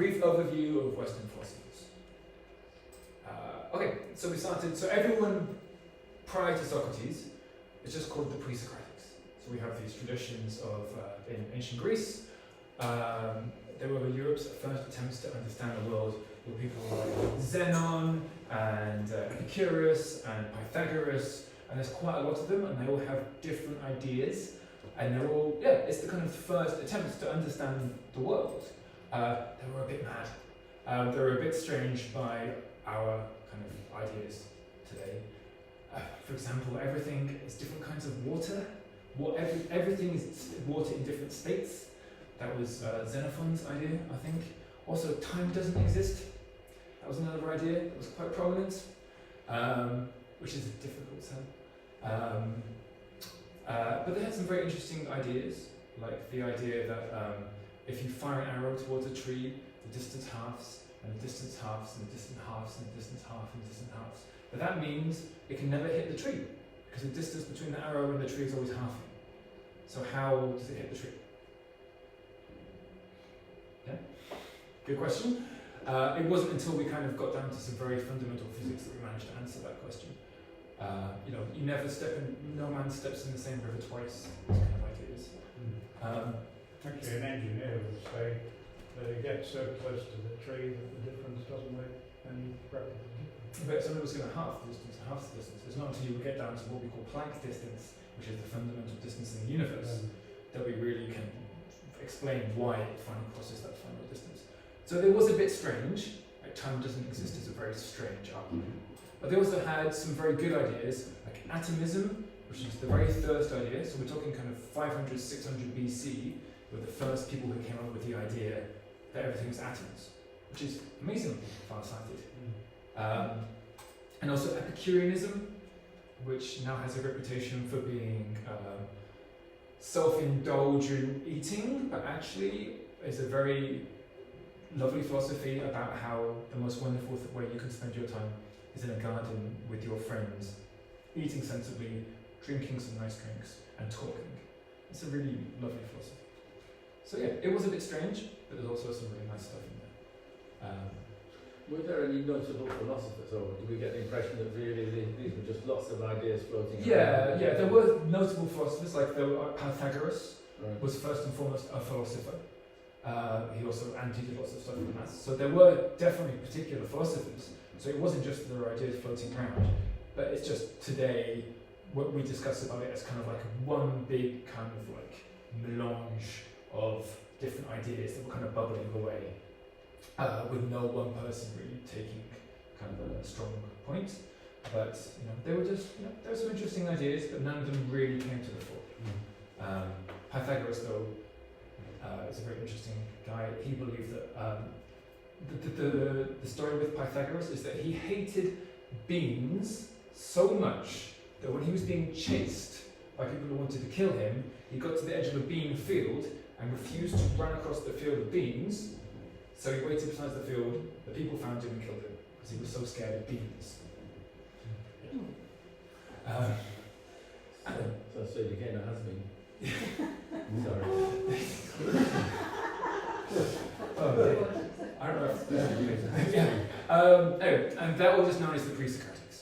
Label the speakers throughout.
Speaker 1: brief overview of Western philosophers. Okay, so we started. So everyone prior to Socrates is just called the pre-Socratics. So we have these traditions of in ancient Greece. They were Europe's first attempts to understand the world with people like Zenon and Epicurus and Pythagoras, and there's quite a lot of them, and they all have different ideas, and they're all, it's the kind of first attempts to understand the world. They were a bit mad. They were a bit strange by our kind of ideas today. For example, everything is different kinds of water. Everything is water in different states. That was Xenophon's idea, I think. Also, time doesn't exist. That was another idea that was quite prominent, which is a difficult sell. But they had some very interesting ideas, like the idea that if you fire an arrow towards a tree, the distance halves, and the distance halves, and the distance halves, and the distance half, and the distance halves. But that means it can never hit the tree, because the distance between the arrow and the tree is always halving. So how does it hit the tree? Yeah? Good question. It wasn't until we kind of got down to some very fundamental physics that we managed to answer that question. You never no man steps in the same river twice, those kind of ideas.
Speaker 2: Actually, an engineer would say that it gets so close to the tree that the difference doesn't make any practical difference.
Speaker 1: But somebody was going to half the distance. It's not until you get down to what we call Planck distance, which is the fundamental distance in the universe, that we really can explain why it finally crosses that final distance. So it was a bit strange. Like, time doesn't exist is a very strange argument. But they also had some very good ideas, like atomism, which is the very first idea. So we're talking kind of 500, 600 BC, were the first people who came up with the idea that everything was atoms, which is amazingly far-sighted. And also Epicureanism, which now has a reputation for being self-indulgent eating, but actually is a very lovely philosophy about how the most wonderful way you can spend your time is in a garden with your friends, eating sensibly, drinking some nice drinks, and talking. It's a really lovely philosophy. So yeah, it was a bit strange, but there's also some really nice stuff in there.
Speaker 3: Were there any notable philosophers, or did we get the impression that really these were just lots of ideas floating around?
Speaker 1: Yeah, there were notable philosophers, like Pythagoras
Speaker 3: Right.
Speaker 1: was first and foremost a philosopher. He also did lots of stuff in maths. So there were definitely particular philosophers. So it wasn't just that there were ideas floating around, but it's just today what we discuss about it as kind of like one big kind of like melange of different ideas that were kind of bubbling away, with no one person really taking kind of a strong point. But they were just there were some interesting ideas, but none of them really came to the fore. Pythagoras, though, is a very interesting guy. He believed that the story with Pythagoras is that he hated beans so much that when he was being chased by people who wanted to kill him, he got to the edge of a bean field and refused to run across the field of beans. So he waited beside the field, the people found him and killed him because he was so scared of beans.
Speaker 3: So again, it has been. Sorry.
Speaker 1: I don't know. Anyway, and that was just known as the pre-Socratics.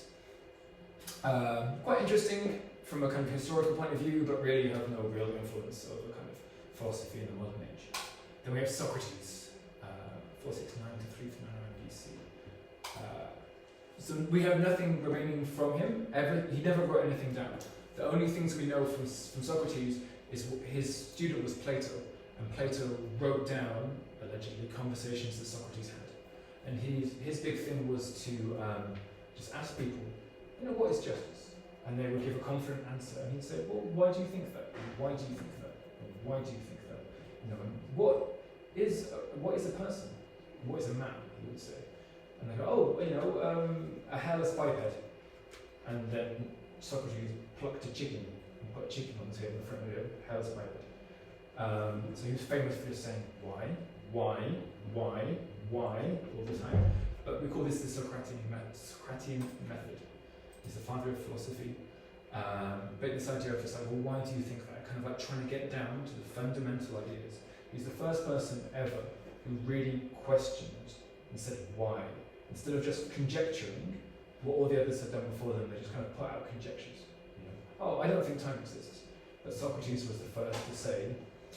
Speaker 1: Quite interesting from a kind of historical point of view, but really have no real influence over kind of philosophy in the modern age. Then we have Socrates, 469 to 399 BC. So we have nothing remaining from him. He never wrote anything down. The only things we know from Socrates is his student was Plato, and Plato wrote down, allegedly, conversations that Socrates had. And his big thing was to just ask people, what is justice? And they would give a confident answer, and he'd say, well, why do you think that? Why do you think that? Why do you think that? And what is a person? What is a man? He would say. And they go, a hairless biped. And then Socrates plucked a chicken and put a chicken on the table in front of him, hairless biped. So he was famous for just saying why all the time. But we call this the Socratic method. He's the father of philosophy. But this idea of just like, why do you think that? Kind of like trying to get down to the fundamental ideas. He's the first person ever who really questioned and said why. Instead of just conjecturing what all the others had done before them, they just kind of put out conjectures. You know, oh, I don't think time exists. But Socrates was the first to say,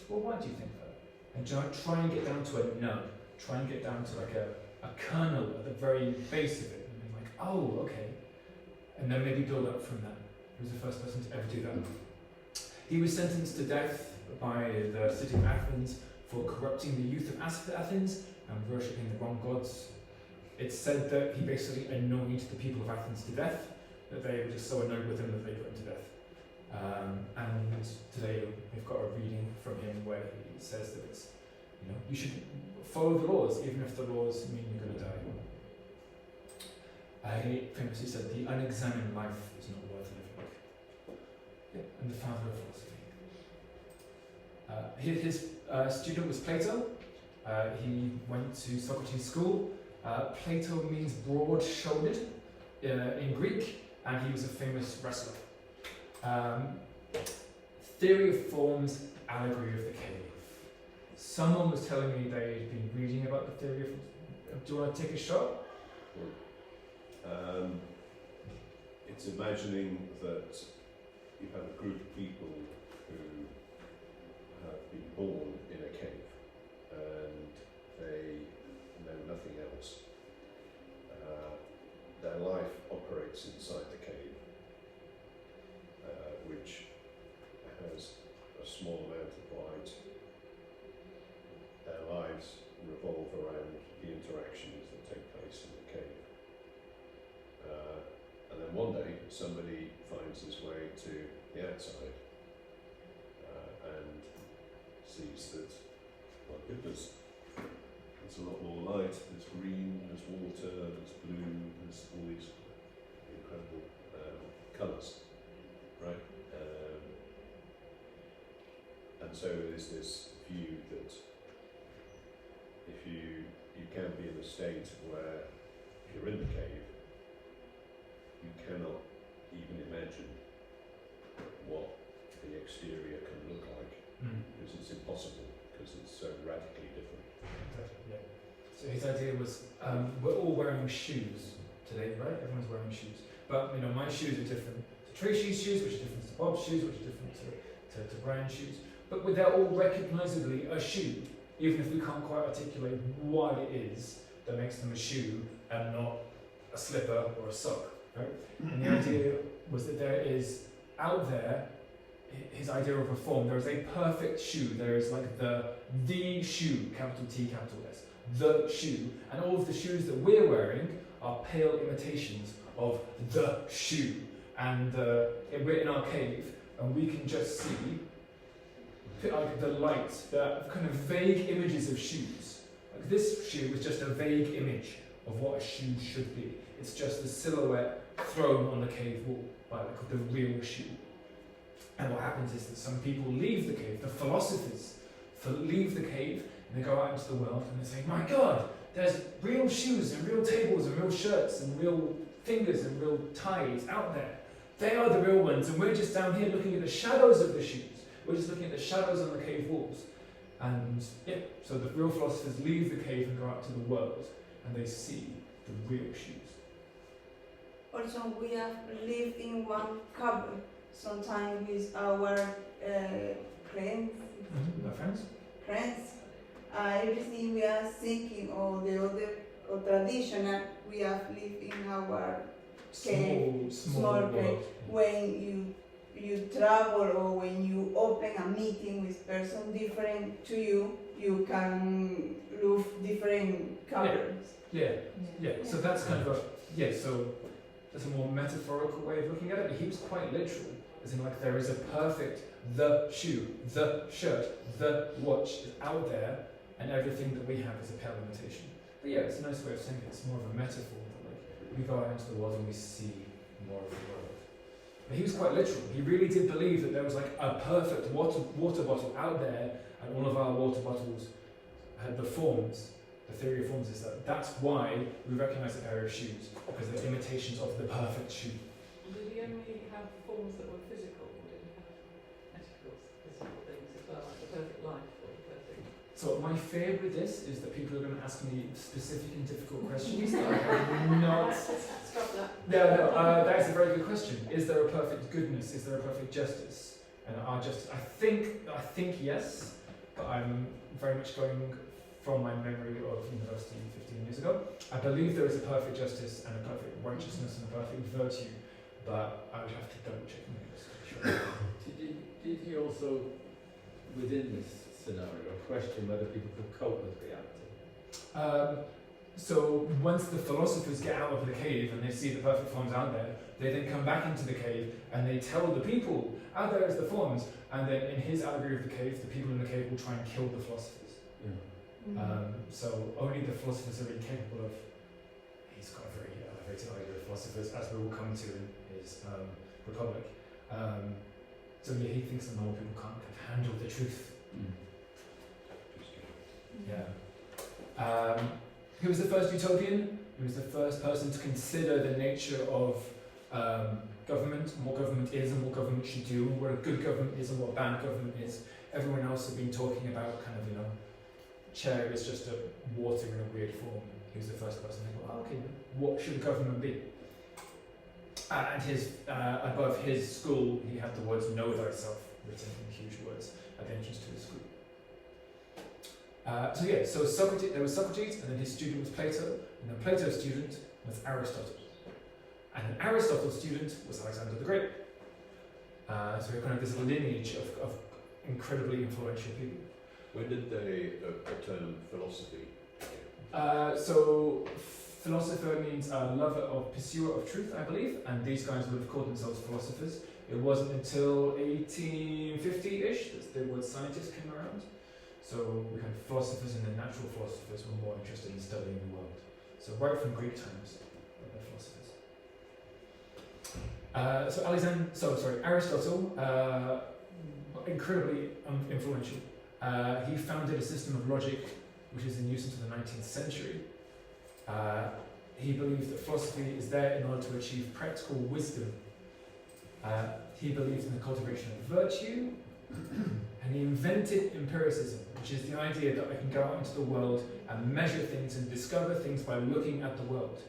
Speaker 1: well, why do you think that? And try and get down to a no. Try and get down to like a kernel at the very base of it. And be like, oh, okay. And then maybe build up from that. He was the first person to ever do that. He was sentenced to death by the city of Athens for corrupting the youth of Athens and worshipping the wrong gods. It's said that he basically annoyed the people of Athens to death, that they were just so annoyed with him that they put him to death. And today we've got a reading from him where he says that it's, you should follow the laws even if the laws mean you're going to die. He famously said, the unexamined life is not worth living. Yeah, and the father of philosophy. His student was Plato. He went to Socrates' school. Plato means broad-shouldered in Greek, and he was a famous wrestler. Theory of forms, allegory of the cave. Someone was telling me they'd been reading about the theory of forms. Do you want to take a shot?
Speaker 4: It's imagining that you have a group of people who have been born in a cave and they know nothing else. Their life operates inside the cave, which has a small amount of light. Their lives revolve around the interactions that take place in the cave. And then one day somebody finds his way to the outside and sees that, my goodness, there's a lot more light, there's green, there's water, there's blue, there's all these incredible colours, right? And so there's this view that if you can be in a state where if you're in the cave, you cannot even imagine what the exterior can look like, because it's impossible, because it's so radically different.
Speaker 1: Exactly, yeah. So his idea was, we're all wearing shoes today, right? Everyone's wearing shoes. But my shoes are different to Tracy's shoes, which are different to Bob's shoes, which are different to Brian's shoes. But they're all recognisably a shoe, even if we can't quite articulate what it is that makes them a shoe and not a slipper or a sock. Right? And the idea was that there is out there, his idea of reform, there is a perfect shoe. There is like the shoe, capital T, capital S, the shoe. And all of the shoes that we're wearing are pale imitations of the shoe. And we're in our cave, and we can just see like the light, the kind of vague images of shoes. Like this shoe is just a vague image of what a shoe should be. It's just the silhouette thrown on the cave wall by like the real shoe. And what happens is that some people leave the cave, the philosophers leave the cave, and they go out into the world and they say, my God, there's real shoes and real tables and real shirts and real fingers and real ties out there. They are the real ones, and we're just down here looking at the shadows of the shoes. We're just looking at the shadows on the cave walls. And so the real philosophers leave the cave and go out to the world, and they see the real shoes.
Speaker 5: Also, we have lived in one cupboard, sometimes with our friends.
Speaker 1: My friends?
Speaker 5: Everything we are thinking, or the other or traditional, we have lived in our cave, small cave. When you travel or when you open a meeting with person different to you, you can look different cupboards.
Speaker 1: Yeah. So that's kind of so that's a more metaphorical way of looking at it, but he was quite literal, as in like there is a perfect, the shoe, the shirt, the watch is out there, and everything that we have is a pale imitation. But yeah, it's a nice way of saying it. It's more of a metaphor that like we go out into the world and we see more of the world. But he was quite literal. He really did believe that there was like a perfect water bottle out there, and all of our water bottles had the forms. The theory of forms is that that's why we recognise a pair of shoes, because they're imitations of the perfect shoe.
Speaker 6: Did he only have forms that were physical, or did he have metaphors, physical things as well, like the perfect life or the perfect...
Speaker 1: So my fear with this is that people are going to ask me specific and difficult questions that I have not.
Speaker 6: Stop that.
Speaker 1: No, that is a very good question. Is there a perfect goodness? Is there a perfect justice? And our justice, I think yes, but I'm very much going from my memory of university 15 years ago. I believe there is a perfect justice and a perfect righteousness and a perfect virtue, but I would have to double check and make this sure.
Speaker 3: Did he also, within this scenario, question whether people could cope with reality?
Speaker 1: So once the philosophers get out of the cave and they see the perfect forms out there, they then come back into the cave and they tell the people, out there is the forms, and then in his allegory of the cave, the people in the cave will try and kill the philosophers. So only the philosophers are really capable of. He's got a very elevated idea of philosophers, as we will come to in his Republic. So yeah, he thinks that normal people can't handle the truth. Yeah. Who was the first utopian? He was the first person to consider the nature of government, and what government is and what government should do, and what a good government is and what a bad government is. Everyone else has been talking about kind of, chair is just a water in a weird form. He was the first person to go, okay, what should a government be? And above his school, he had the words "Know thyself" written in huge words at the entrance to his school. So Socrates, there was Socrates, and then his student was Plato, and then Plato's student was Aristotle. And then Aristotle's student was Alexander the Great. So we have kind of this lineage of incredibly influential people.
Speaker 4: When did the term philosophy?
Speaker 1: So philosopher means lover of pursuer of truth, I believe, and these guys would have called themselves philosophers. It wasn't until 1850-ish that the word scientist came around. So we had philosophers, and the natural philosophers were more interested in studying the world. So right from Greek times, they're philosophers. Aristotle, incredibly influential. He founded a system of logic which is in use into the 19th century. He believed that philosophy is there in order to achieve practical wisdom. He believed in the cultivation of virtue, and he invented empiricism, which is the idea that I can go out into the world and measure things and discover things by looking at the world.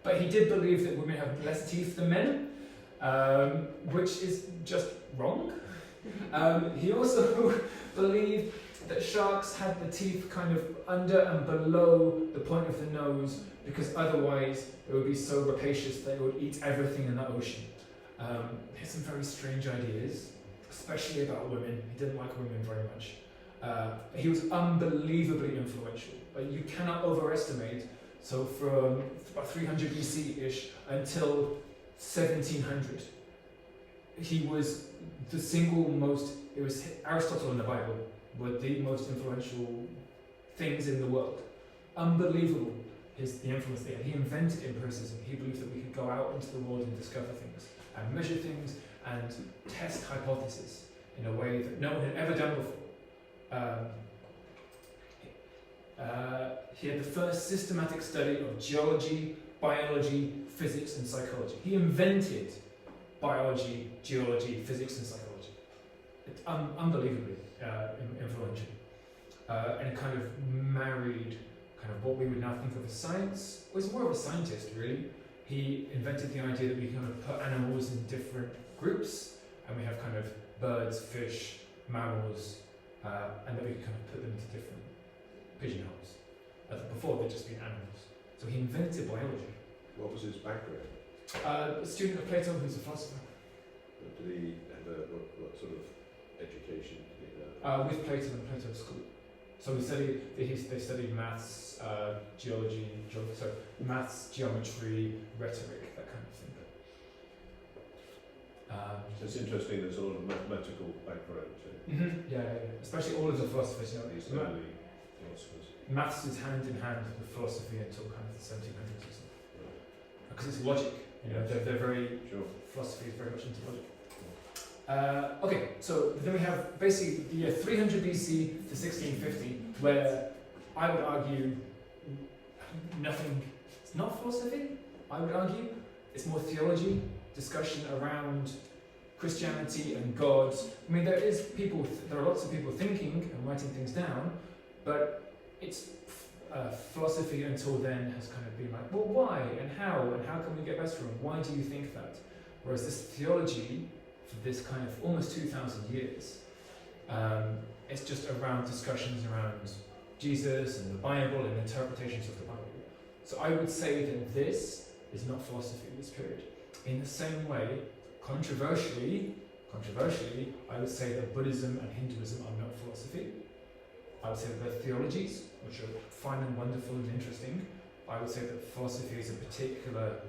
Speaker 1: But he did believe that women have less teeth than men, which is just wrong. He also believed that sharks had the teeth kind of under and below the point of the nose, because otherwise it would be so rapacious that it would eat everything in the ocean. He had some very strange ideas, especially about women. He didn't like women very much. He was unbelievably influential. You cannot overestimate. So from about 300 BC-ish until 1700, he was the single most, it was Aristotle and the Bible were the most influential things in the world. Unbelievable the influence they had. He invented empiricism. He believed that we could go out into the world and discover things, and measure things, and test hypotheses in a way that no one had ever done before. He had the first systematic study of geology, biology, physics, and psychology. He invented biology, geology, physics, and psychology. It's unbelievably influential. And it kind of married kind of what we would now think of as science. Well, he's more of a scientist, really. He invented the idea that we can kind of put animals in different groups, and we have kind of birds, fish, mammals, and then we can kind of put them into different pigeonholes. Before they'd just been animals. So he invented biology.
Speaker 4: What was his background?
Speaker 1: A student of Plato who's a philosopher.
Speaker 4: Did he have what sort of education did he have?
Speaker 1: With Plato and Plato's school. So they studied maths, geology, maths, geometry, rhetoric, that kind of thing.
Speaker 4: So it's interesting. There's a lot of mathematical background to
Speaker 1: Yeah, especially all of the philosophers.
Speaker 4: these early philosophers.
Speaker 1: Maths is hand in hand with philosophy until kind of the 1700s or something. Because it's logic. They're very philosophy is very much into logic. Okay, so then we have basically the year 300 BC to 1650, where I would argue it's not philosophy, I would argue. It's more theology, discussion around Christianity and God. I mean, there are lots of people thinking and writing things down, But it's philosophy until then has kind of been like, well, why and how can we get better and why do you think that? Whereas this theology, for this kind of almost 2,000 years, it's just around discussions around Jesus and the Bible and interpretations of the Bible. So I would say that this is not philosophy, this period. In the same way, controversially, I would say that Buddhism and Hinduism are not philosophy. I would say that they're theologies, which are fine and wonderful and interesting. I would say that philosophy is a particular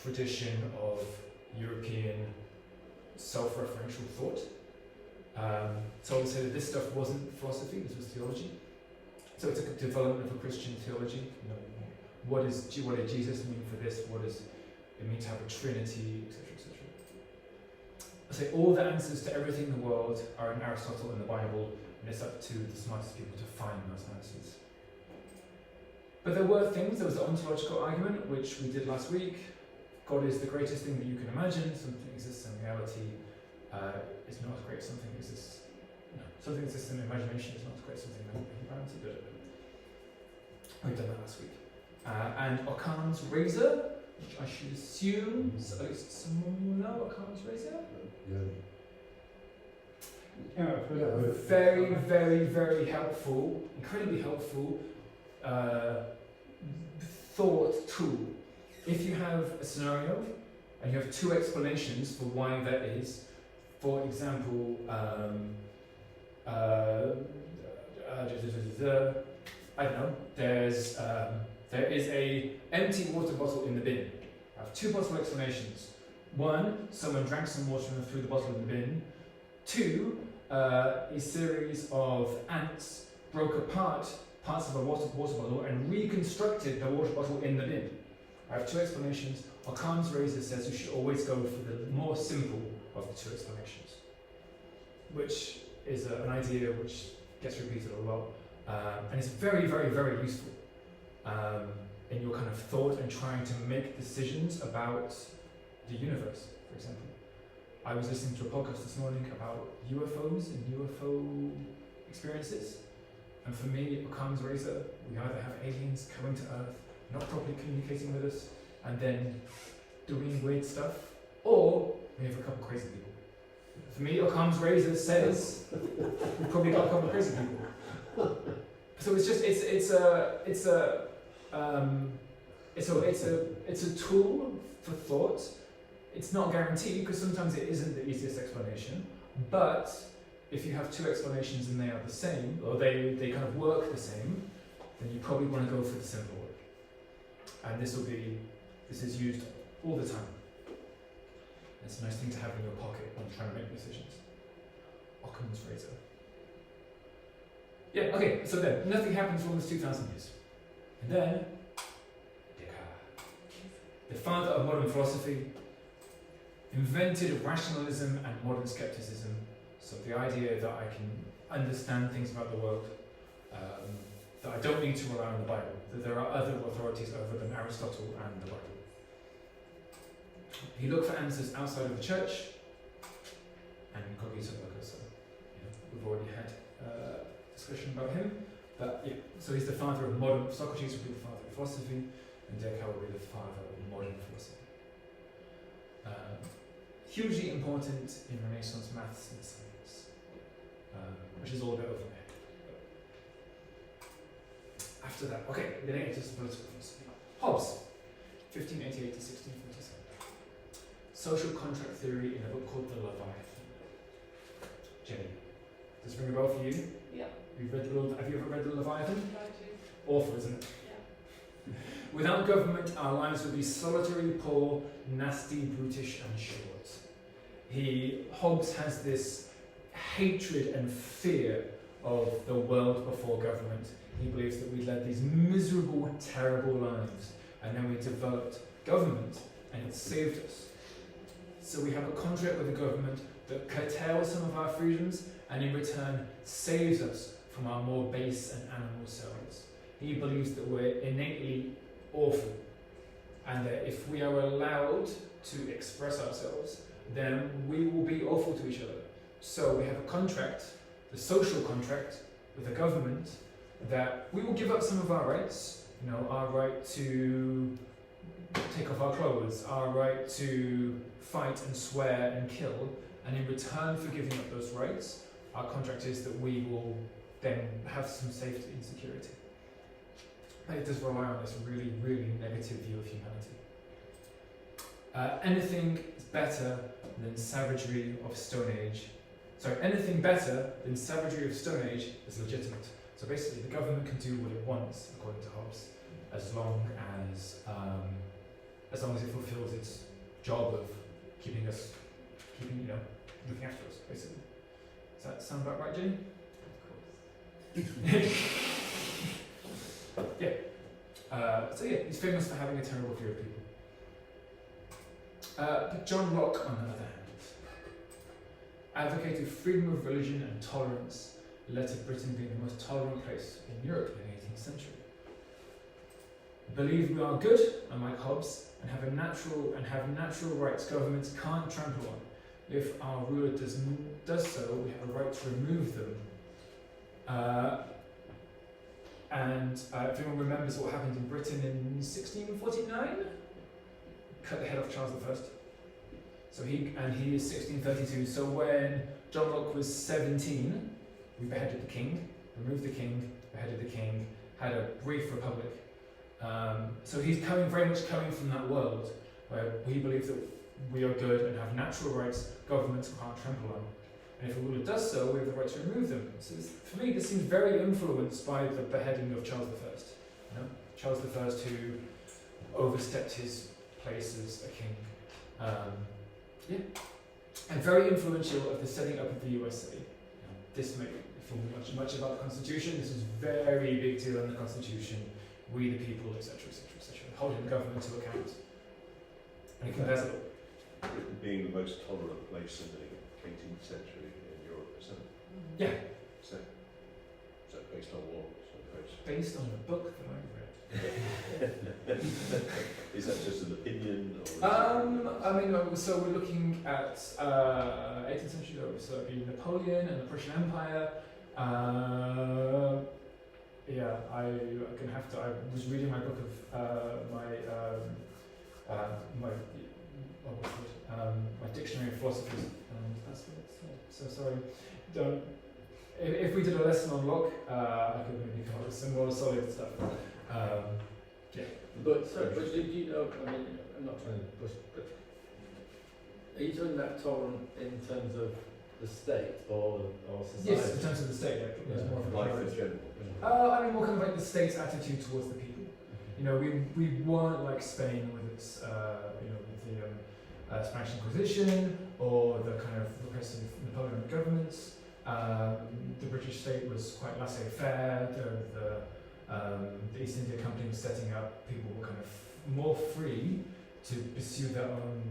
Speaker 1: tradition of European self-referential thought. So I would say that this stuff wasn't philosophy, this was theology. So it's a development of a Christian theology. You know, what did Jesus mean for this? What does it mean to have a Trinity, etc., etc. I say all the answers to everything in the world are in Aristotle and the Bible, and it's up to the smartest people to find those answers. But there were things, there was the ontological argument, which we did last week. God is the greatest thing that you can imagine. Something exists in reality is not as great as something exists. No, something exists in imagination is not as great as something in reality, but we've done that last week. And Occam's razor, which I should assume, at least someone will know Occam's razor? Very, very, very helpful, incredibly helpful thought tool. If you have a scenario and you have two explanations for why that is, for example, I don't know, there is a empty water bottle in the bin. I have two possible explanations. One, someone drank some water and threw the bottle in the bin. Two, a series of ants broke apart parts of a water bottle and reconstructed the water bottle in the bin. I have two explanations. Occam's razor says you should always go for the more simple of the two explanations, which is an idea which gets repeated a lot, and it's very, very, very useful in your kind of thought and trying to make decisions about the universe, for example. I was listening to a podcast this morning about UFOs and UFO experiences, and for me, Occam's razor, we either have aliens coming to Earth, not properly communicating with us, and then doing weird stuff, or we have a couple crazy people. For me, Occam's razor says we've probably got a couple crazy people. So it's just it's a tool for thought. It's not guaranteed because sometimes it isn't the easiest explanation, but if you have two explanations and they are the same, or they kind of work the same, then you probably want to go for the simple one. And this is used all the time. It's a nice thing to have in your pocket when trying to make decisions. Occam's razor. Yeah, okay, so then, nothing happens for almost 2,000 years. And then, Descartes, the father of modern philosophy, invented rationalism and modern skepticism. So the idea that I can understand things about the world, that I don't need to rely on the Bible, that there are other authorities other than Aristotle and the Bible. He looked for answers outside of the church, and cogito ergo sum. We've already had discussion about him, but yeah, so he's the father of modern, Socrates would be the father of philosophy, and Descartes would be the father of modern philosophy. Hugely important in Renaissance maths and science, which is all a bit over my head. After that, okay, we're going to get into some political philosophy. Hobbes, 1588 to 1647. Social contract theory in a book called The Leviathan. Jenny, does it ring a bell for you?
Speaker 6: Yeah.
Speaker 1: Have you ever read The Leviathan?
Speaker 6: Tried to.
Speaker 1: Awful, isn't it?
Speaker 6: Yeah.
Speaker 1: Without government, our lives would be solitary, poor, nasty, brutish, and short. Hobbes has this hatred and fear of the world before government. He believes that we led these miserable, terrible lives, and then we developed government, and it saved us. So we have a contract with the government that curtails some of our freedoms, and in return saves us from our more base and animal selves. He believes that we're innately awful, and that if we are allowed to express ourselves, then we will be awful to each other. So we have a contract, the social contract, with the government that we will give up some of our rights, you know, our right to take off our clothes, our right to fight and swear and kill, and in return for giving up those rights, our contract is that we will then have some safety and security. But it does rely on this really, really negative view of humanity. Anything better than savagery of Stone Age. Sorry, anything better than savagery of Stone Age is legitimate. So basically, the government can do what it wants, according to Hobbes, as long as it fulfills its job of keeping, you know, looking after us, basically. Does that sound about right, Jenny? So yeah, he's famous for having a terrible fear of people. But John Locke, on the other hand, advocated freedom of religion and tolerance, led to Britain being the most tolerant place in Europe in the 18th century. Believe we are good, unlike Hobbes, and have natural rights governments can't trample on. If our ruler does so, we have a right to remove them. If anyone remembers what happened in Britain in 1649, cut the head off Charles I. So he is 1632. So when John Locke was 17, we beheaded the king, removed the king, beheaded the king, had a brief republic. So he's very much coming from that world where we believe that we are good and have natural rights governments can't trample on. And if a ruler does so, we have the right to remove them. So for me, this seems very influenced by the beheading of Charles I. You know? Charles I, who overstepped his place as a king. And very influential of the setting up of the USA. This may feel much about the Constitution. This is very big deal in the Constitution. We the people, etc., etc., etc. Holding the government to account. And it compares it.
Speaker 4: Britain being the most tolerant place in the 18th century in Europe, isn't it?
Speaker 1: Yeah.
Speaker 4: So based on what?
Speaker 1: Based on the book that I read.
Speaker 4: Is that just an opinion? Or
Speaker 1: I mean, so we're looking at 18th century, so it'd be Napoleon and the Prussian Empire. I was reading my book of my dictionary of philosophies, and that's what it said. So sorry, if we did a lesson on Locke, I could maybe come up with some more solid stuff.
Speaker 3: But do you know, I mean, I'm not trying to push, but are you talking about tolerant in terms of the state or society?
Speaker 1: Yes, in terms of the state, there's more of a
Speaker 4: life
Speaker 1: tolerance.
Speaker 4: in general?
Speaker 1: I mean, more kind of like the state's attitude towards the people. You know, we weren't like Spain with its, with the Spanish Inquisition or the kind of repressive Napoleonic governments. The British state was quite laissez-faire. The East India Company was setting up. People were kind of more free to pursue their own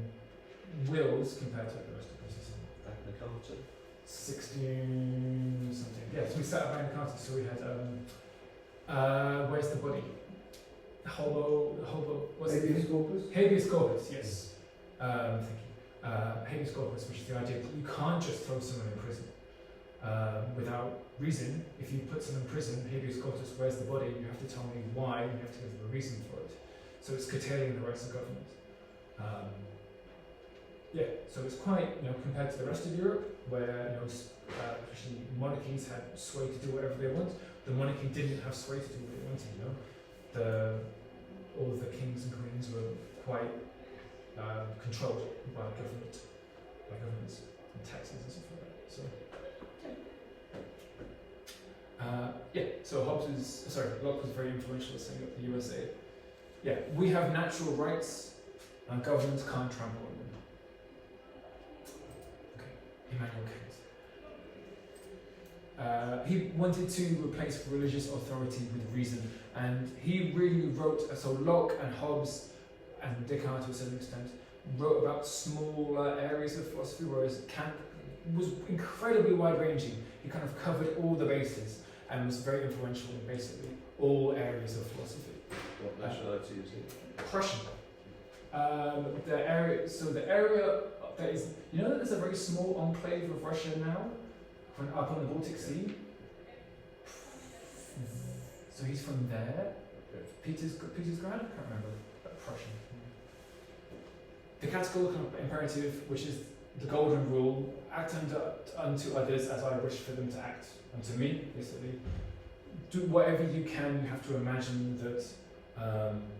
Speaker 1: wills compared to the rest of the system.
Speaker 4: Magna Carta?
Speaker 1: 16 something. Yeah, so we set up Magna Carta. So we had where's the body?
Speaker 2: Habeas corpus?
Speaker 1: Habeas corpus, yes. Thank you. Habeas corpus, which is the idea that you can't just throw someone in prison without reason. If you put someone in prison, habeas corpus, where's the body? You have to tell me why, and you have to give them a reason for it. So it's curtailing the rights of government. So it's quite, compared to the rest of Europe, where, especially monarchies had sway to do whatever they want. The monarchy didn't have sway to do what they wanted, all of the kings and queens were quite controlled by governments and taxes and stuff like that. So Locke was very influential in setting up the USA. Yeah, we have natural rights and governments can't trample on them. Okay, Immanuel Kant. He wanted to replace religious authority with reason, and he really wrote, so Locke and Hobbes and Descartes to a certain extent wrote about smaller areas of philosophy, whereas Kant was incredibly wide-ranging. He kind of covered all the bases and was very influential in basically all areas of philosophy.
Speaker 4: What nationality is he?
Speaker 1: Prussian. The area that is, that there's a very small enclave of Russia now, up on the Baltic Sea. So he's from there.
Speaker 4: Okay.
Speaker 1: Petersgrad? I can't remember. Prussian. The catechetical kind of imperative, which is the golden rule: act unto others as I wish for them to act unto me. Basically, do whatever you can. You have to imagine that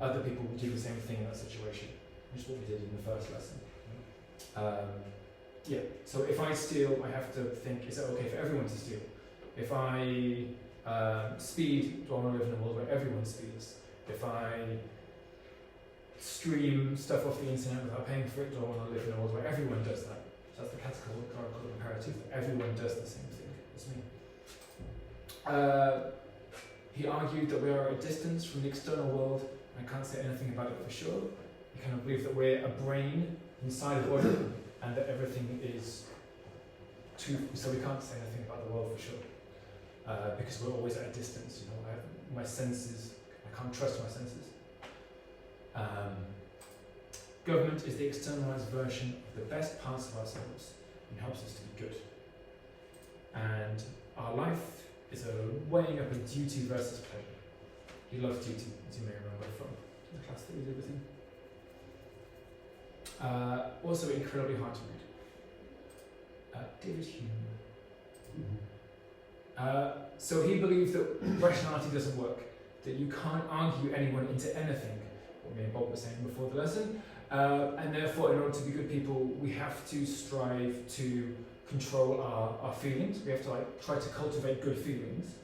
Speaker 1: other people will do the same thing in that situation, which is what we did in the first lesson. Yeah. So if I steal, I have to think: is it okay for everyone to steal? If I speed, do I want to live in a world where everyone speeds? If I stream stuff off the internet without paying for it, do I want to live in a world where everyone does that? So that's the categorical imperative, that everyone does the same thing as me. He argued that we are at a distance from the external world. I can't say anything about it for sure. He kind of believed that we're a brain inside a body and that everything is so we can't say anything about the world for sure. Because we're always at a distance, you know. I have my senses, I can't trust my senses. Government is the externalized version of the best parts of ourselves and helps us to be good. And our life is a weighing up of duty versus pleasure. He loves duty, as you may remember from the class that we did with him. Also incredibly hard to read. David Hume. So he believed that rationality doesn't work, that you can't argue anyone into anything, what me and Bob were saying before the lesson, and therefore in order to be good people we have to strive to control our feelings. We have to try to cultivate good feelings,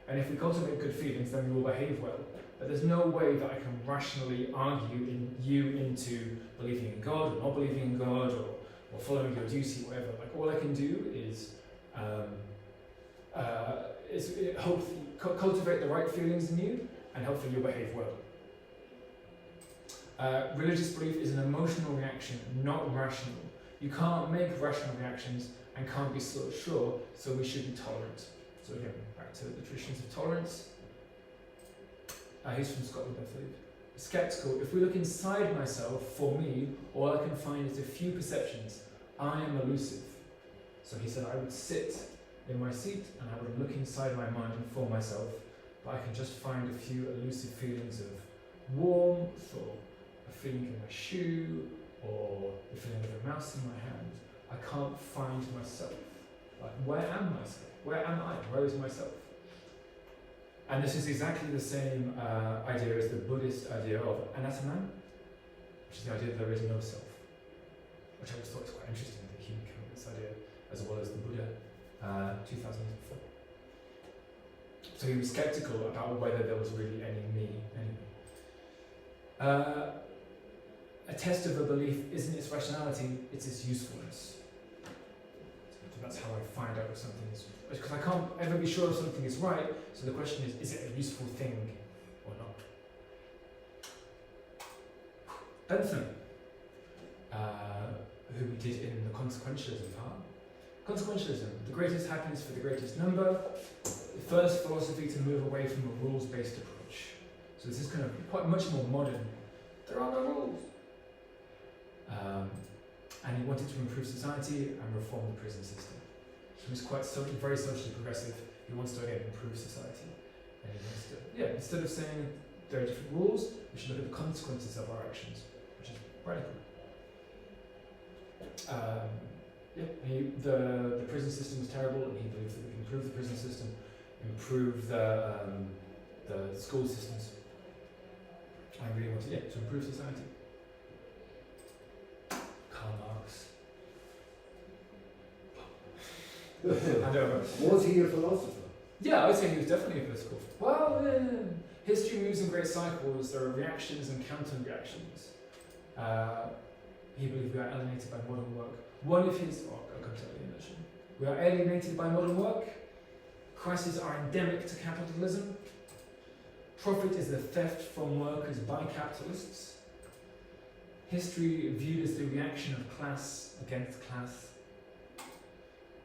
Speaker 1: and if we cultivate good feelings then we will behave well. But there's no way that I can rationally argue you into believing in God or not believing in God or following your duty, whatever. All I can do is hopefully cultivate the right feelings in you, and hopefully you'll behave well. Religious belief is an emotional reaction, not rational. You can't make rational reactions and can't be so sure, so we should be tolerant. So again, back to the traditions of tolerance. He's from Scotland, I believe. Skeptical. If we look inside myself, for me, all I can find is a few perceptions. I am elusive. So he said I would sit in my seat and I would look inside my mind for myself, but I can just find a few elusive feelings of warmth, or a feeling in my shoe, or the feeling of a mouse in my hand. I can't find myself. Where am myself? Where am I? Where is myself? And this is exactly the same idea as the Buddhist idea of anatman, which is the idea that there is no self, which I always thought was quite interesting that Hume came up with this idea, as well as the Buddha 2000 years before. So he was skeptical about whether there was really any me anyway. A test of a belief isn't its rationality, it's its usefulness. So that's how I find out if something is, because I can't ever be sure if something is right, so the question is it a useful thing or not? Bentham, who we did in the consequentialism part. Consequentialism, the greatest happiness for the greatest number, the first philosophy to move away from a rules-based approach. So this is kind of quite much more modern. There are no rules. And he wanted to improve society and reform the prison system. So he's quite very socially progressive. He wants to again improve society. And he wants to, instead of saying there are different rules, we should look at the consequences of our actions, which is radical. The prison system was terrible, and he believes that we can improve the prison system, improve the school systems. I really wanted to improve society. Karl Marx. Hand over.
Speaker 7: Was he a philosopher?
Speaker 1: Yeah, I would say he was definitely a philosopher. Well, history moves in great cycles. There are reactions and counter-reactions. He believed we are alienated by modern work. One of his, I'll come to alienation. We are alienated by modern work. Crises are endemic to capitalism. Profit is the theft from workers by capitalists. History viewed as the reaction of class against class.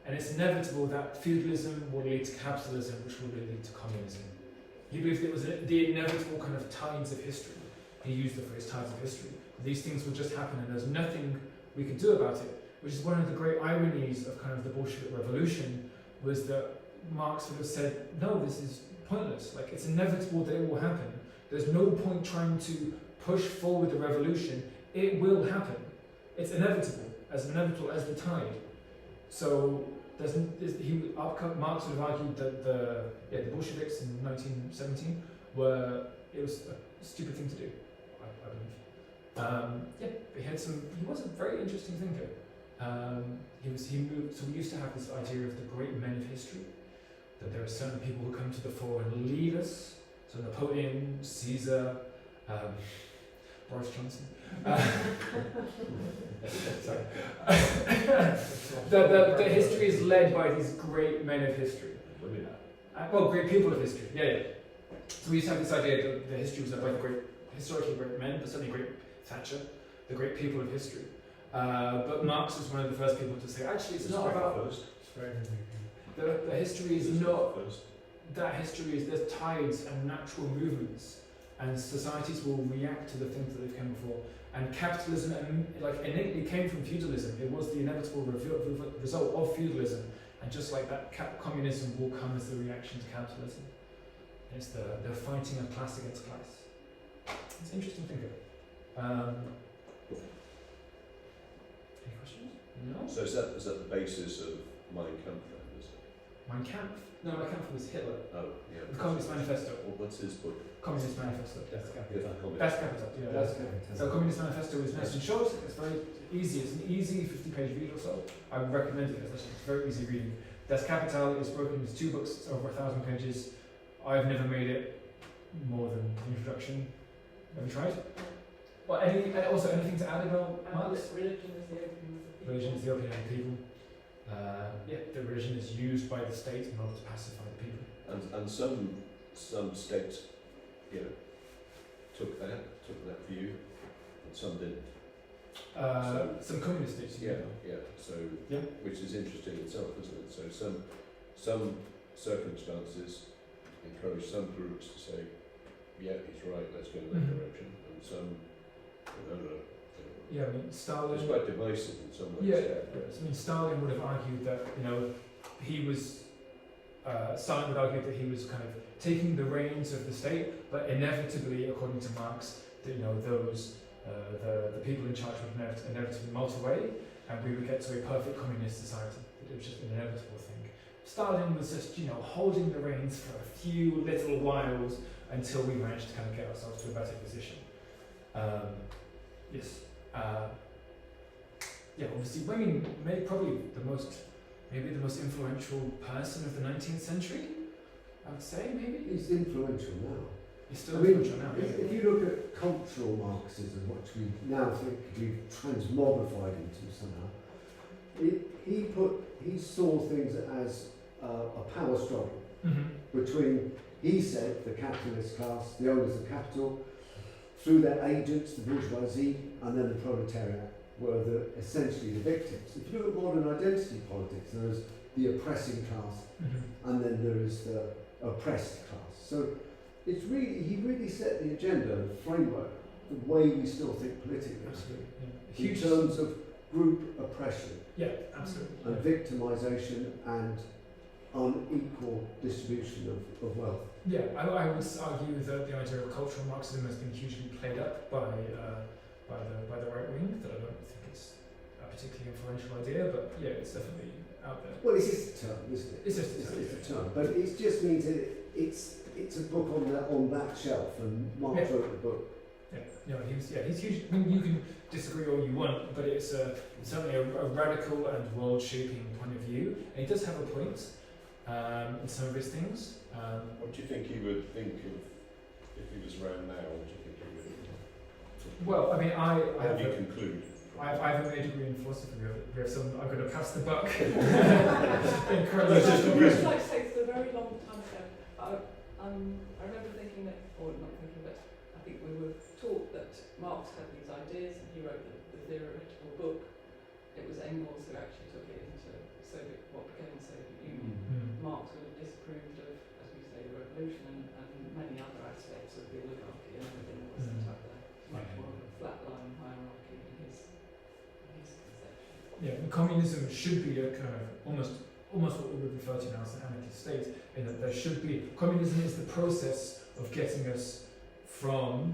Speaker 1: And it's inevitable that feudalism will lead to capitalism, which will lead to communism. He believed it was the inevitable kind of tides of history. He used the phrase tides of history. These things will just happen and there's nothing we can do about it, which is one of the great ironies of kind of the Bolshevik Revolution, was that Marx would have said, no, this is pointless. Like, it's inevitable that it will happen. There's no point trying to push forward the revolution. It will happen. It's inevitable as the tide. So Marx would have argued that the Bolsheviks in 1917 it was a stupid thing to do, I believe. He was a very interesting thinker. So we used to have this idea of the great men of history, that there are certain people who come to the fore and lead us. So Napoleon, Caesar, Boris Johnson. Sorry. the history is led by these great men of history.
Speaker 4: Women.
Speaker 1: Great people of history. Yeah. So we used to have this idea that the history was led by the historically great men, but certainly great Thatcher, the great people of history. But Marx was one of the first people to say, actually, it's not about
Speaker 2: It's very
Speaker 1: the history is not.
Speaker 4: First.
Speaker 1: That history is there's tides and natural movements, and societies will react to the things that they've come before. And capitalism, innately came from feudalism. It was the inevitable result of feudalism, and just like that, communism will come as the reaction to capitalism. It's the fighting of class against class. It's an interesting thinker. Any questions? No.
Speaker 4: So is that the basis of Mein Kampf then, is it?
Speaker 1: Mein Kampf? No, Mein Kampf was Hitler.
Speaker 4: Oh, yeah.
Speaker 1: The Communist Manifesto.
Speaker 4: What's his book?
Speaker 1: Communist Manifesto.
Speaker 3: That's
Speaker 4: Yeah,
Speaker 3: capital.
Speaker 4: Communist.
Speaker 1: That's capital. Yeah.
Speaker 3: That's capital.
Speaker 1: So Communist Manifesto is nice and short. It's very easy. It's an easy 50-page read or so. I would recommend it. It's very easy reading. Das Kapital is broken into 2 books. It's over 1,000 pages. I've never made it more than the introduction. Have you tried? Well, anything to add about Marx?
Speaker 6: Religion is the opium of the people.
Speaker 1: Religion is the opium of the people. The religion is used by the state in order to pacify the people.
Speaker 4: And some states, took that view, and some didn't.
Speaker 1: Some communist states.
Speaker 4: So
Speaker 1: Yeah.
Speaker 4: which is interesting itself, isn't it? So some circumstances encourage some groups to say, yeah, he's right, let's go in that
Speaker 1: Mhm.
Speaker 4: direction, and some, no.
Speaker 1: Yeah, I mean, Stalin.
Speaker 4: It's quite divisive in some ways.
Speaker 1: I mean, Stalin would have argued that he was. Stalin would argue that he was kind of taking the reins of the state, but inevitably, according to Marx, that the people in charge would inevitably melt away, and we would get to a perfect communist society. It was just an inevitable thing. Stalin was just holding the reins for a few little whiles until we managed to kind of get ourselves to a better position. Yes. Obviously, women probably maybe the most influential person of the 19th century. I would say maybe
Speaker 7: He's influential now.
Speaker 1: he's still
Speaker 7: I mean,
Speaker 1: influential now.
Speaker 7: if you look at cultural Marxism, which we now think we've transmogrified into somehow, he saw things as a power struggle between, he said, the capitalist class, the owners of capital, through their agents, the bourgeoisie, and then the proletariat were essentially the victims. If you look at modern identity politics, there is the oppressing class, and then there is the oppressed class. So he really set the agenda, the framework, the way we still think politically,
Speaker 1: Absolutely.
Speaker 7: in
Speaker 1: Huge
Speaker 7: terms of group oppression
Speaker 1: Yeah, absolutely.
Speaker 7: and victimisation and unequal distribution of wealth.
Speaker 1: Yeah, I would argue that the idea of cultural Marxism has been hugely played up by the right wing. That I don't think it's a particularly influential idea, but yeah, it's definitely out there.
Speaker 7: Well, it's just a term, isn't it?
Speaker 1: It's just
Speaker 7: It's a term, but it just means that it's a book on that shelf, and Marx
Speaker 1: Yeah.
Speaker 7: wrote the book.
Speaker 1: He's huge. I mean, you can disagree all you want, but it's certainly a radical and world-shaping point of view. And he does have a point in some of his things.
Speaker 4: What do you think he would think of if he was around now? What do you think he would?
Speaker 1: Well, I mean, I
Speaker 4: How
Speaker 1: have
Speaker 4: do you
Speaker 1: a,
Speaker 4: conclude?
Speaker 1: I have a major degree in philosophy. We have some. I'm going to pass the buck.
Speaker 6: It's like say it's a very long time ago. I remember thinking that, or not thinking, but I think we were taught that Marx had these ideas and he wrote the theoretical book. It was Engels who actually took it into what became the Soviet Union. Marx would have disapproved of, as we say, the revolution and many other aspects of the oligarchy and everything that was set up there. Much more of a flatline hierarchy in his conception.
Speaker 1: Yeah, and communism should be a kind of almost almost what we would refer to now as an anarchist state, in that there should be, communism is the process of getting us from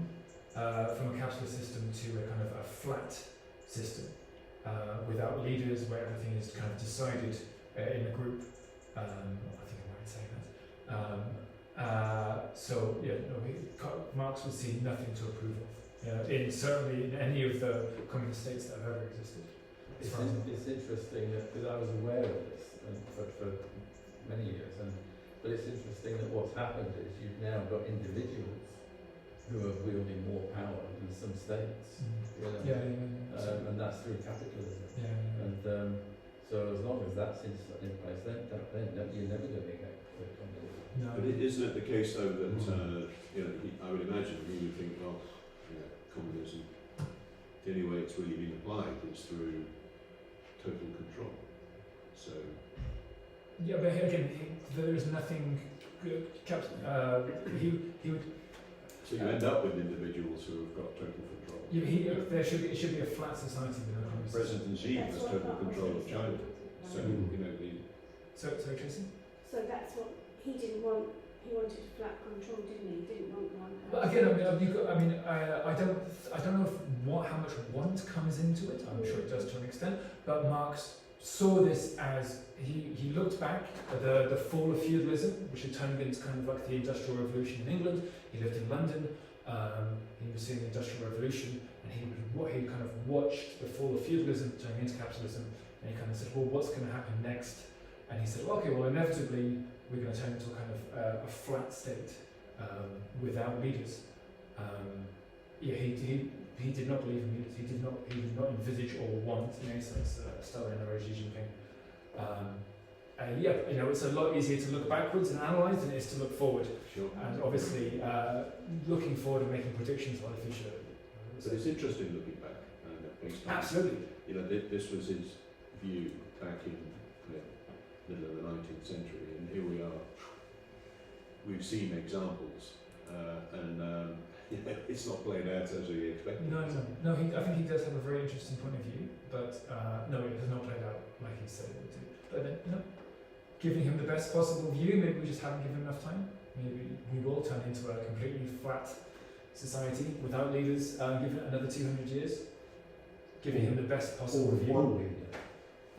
Speaker 1: a capitalist system to a kind of a flat system, without leaders, where everything is kind of decided in a group. I think I might say that. So yeah, no, Marx would see nothing to approve of, certainly in any of the communist states that have ever existed.
Speaker 3: It's interesting because I was aware of this for many years, but it's interesting that what's happened is you've now got individuals who are wielding more power than some states. You know? And that's through capitalism. And so as long as that's in place, then you're never going to get communism.
Speaker 1: No.
Speaker 4: But isn't it the case though that I would imagine he would think, well, communism, the only way it's really been applied is through total control. So
Speaker 1: yeah, but again, there is nothing good. He would.
Speaker 4: So you end up with individuals who have got total control.
Speaker 1: It should be a flat society.
Speaker 4: President Xi has total control of China. So
Speaker 1: Sorry, Tracy.
Speaker 8: So that's what he didn't want. He wanted flat control, didn't he? He didn't want one.
Speaker 1: But again, I don't know how much want comes into it. I'm sure it does to an extent. But Marx saw this as he looked back at the fall of feudalism, which had turned into kind of like the Industrial Revolution in England. He lived in London. He was seeing the Industrial Revolution, and he kind of watched the fall of feudalism turning into capitalism, and he kind of said, well, what's going to happen next? And he said, well, okay, well, inevitably we're going to turn into a kind of a flat state without leaders. He did not believe in leaders. He did not envisage or want, in any sense, Stalin or Xi Jinping. It's a lot easier to look backwards and analyse than it is to look forward.
Speaker 4: Sure.
Speaker 1: And obviously, looking forward and making predictions about the future.
Speaker 4: But it's interesting looking back. Based on,
Speaker 1: absolutely.
Speaker 4: This was his view back in the middle of the 19th century, and here we are. We've seen examples, and it's not played out as we expected.
Speaker 1: No. I think he does have a very interesting point of view, but no, it has not played out like he said it would do. But then, giving him the best possible view, maybe we just haven't given enough time. Maybe we will turn into a completely flat society without leaders. Give it another 200 years, giving him the best possible
Speaker 7: with
Speaker 1: view.
Speaker 7: one leader.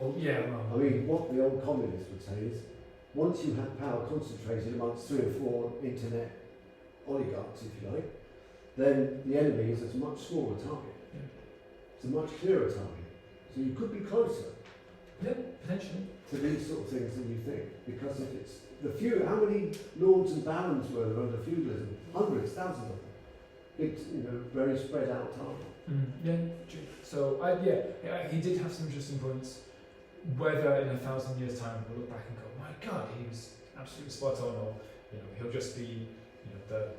Speaker 1: Oh yeah. Well,
Speaker 7: I mean, what the old communists would say is, once you have power concentrated amongst 3 or 4 internet oligarchs, if you like, then the enemy is a much smaller target.
Speaker 1: Yeah.
Speaker 7: It's a much clearer target. So you could be closer
Speaker 1: yeah, potentially.
Speaker 7: to these sort of things than you think. Because if it's the few, how many lords and barons were there under feudalism? Hundreds, thousands of them. Big, very spread out target.
Speaker 1: Yeah, true. So he did have some interesting points. Whether in 1,000 years' time we'll look back and go, my God, he was absolutely spot on, or he'll just be the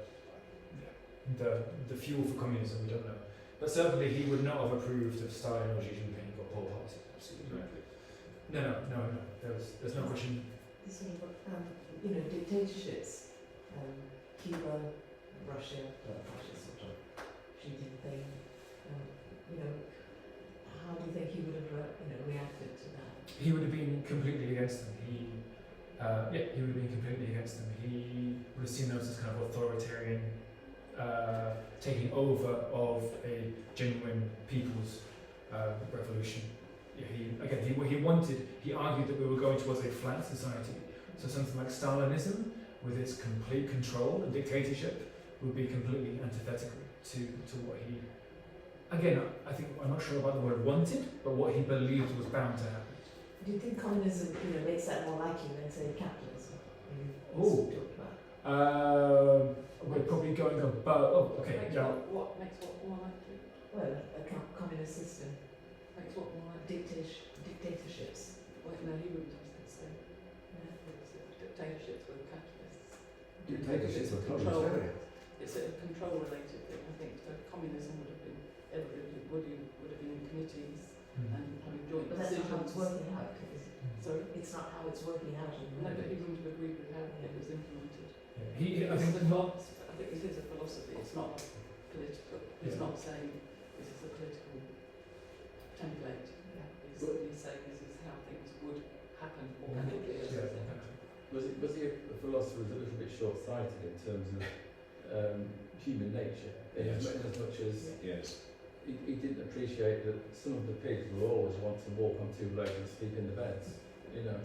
Speaker 1: fuel for communism. We don't know, but certainly he would not have approved of Stalin or Xi Jinping or Pol Pot. Absolutely. No. There's no question.
Speaker 9: Dictatorships, Cuba, Russia, sort of Xi Jinping. How do you think he would have reacted to that?
Speaker 1: He would have been completely against them. He would have been completely against them. He would have seen those as kind of authoritarian, taking over of a genuine people's revolution. He argued that we were going towards a flat society. So something like Stalinism, with its complete control and dictatorship, would be completely antithetical to what he. Again, I'm not sure about the word wanted, but what he believed was bound to happen.
Speaker 9: Do you think communism, makes that more likely than say capitalism?
Speaker 1: We're probably going above. Oh, okay.
Speaker 6: What makes what more likely?
Speaker 9: Well, a communist system.
Speaker 6: Makes what more likely?
Speaker 9: Dictatorships.
Speaker 6: Well, no, he wouldn't have to say. Dictatorships were capitalists.
Speaker 7: Dictatorships are
Speaker 6: control.
Speaker 7: proletariat.
Speaker 6: It's a control-related thing. I think communism would have been in committees and having joint
Speaker 9: But that's not how it's
Speaker 6: decisions.
Speaker 9: working out.
Speaker 6: Sorry?
Speaker 9: It's not how it's working out.
Speaker 6: No, but he wouldn't have agreed with how it was implemented.
Speaker 1: I think
Speaker 6: it is a philosophy. It's not political. It's not saying this is a political template. It's simply saying this is how things would happen organically.
Speaker 3: was he a philosopher who was a little bit short-sighted in terms of human nature? In
Speaker 4: Yes.
Speaker 3: as much as
Speaker 4: Yes.
Speaker 3: he didn't appreciate that some of the pigs will always want to walk on two legs and sleep in the beds, you know.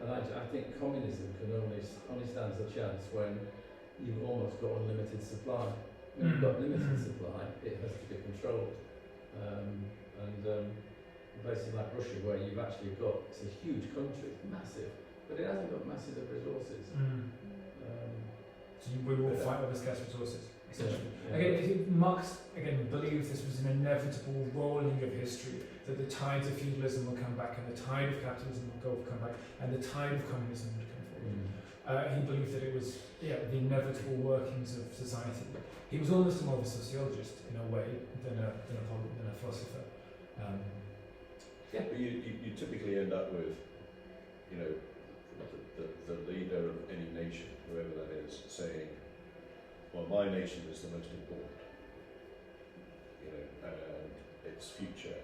Speaker 3: And I think communism can only stands a chance when you've almost got unlimited supply. When you've got limited supply, it has to be controlled. Places like Russia, where you've actually got, it's a huge country, massive, but it hasn't got masses of resources.
Speaker 1: So we will fight over scarce resources, essentially.
Speaker 3: Yeah.
Speaker 1: Again, Marx believed this was an inevitable rolling of history, that the tides of feudalism will come back, and the tide of capitalism will come back, and the tide of communism would come forward. He believed that it was the inevitable workings of society. He was almost more of a sociologist in a way than a philosopher.
Speaker 4: But you typically end up with, you know, the leader of any nation, whoever that is, saying, well, my nation is the most important, you know, and its future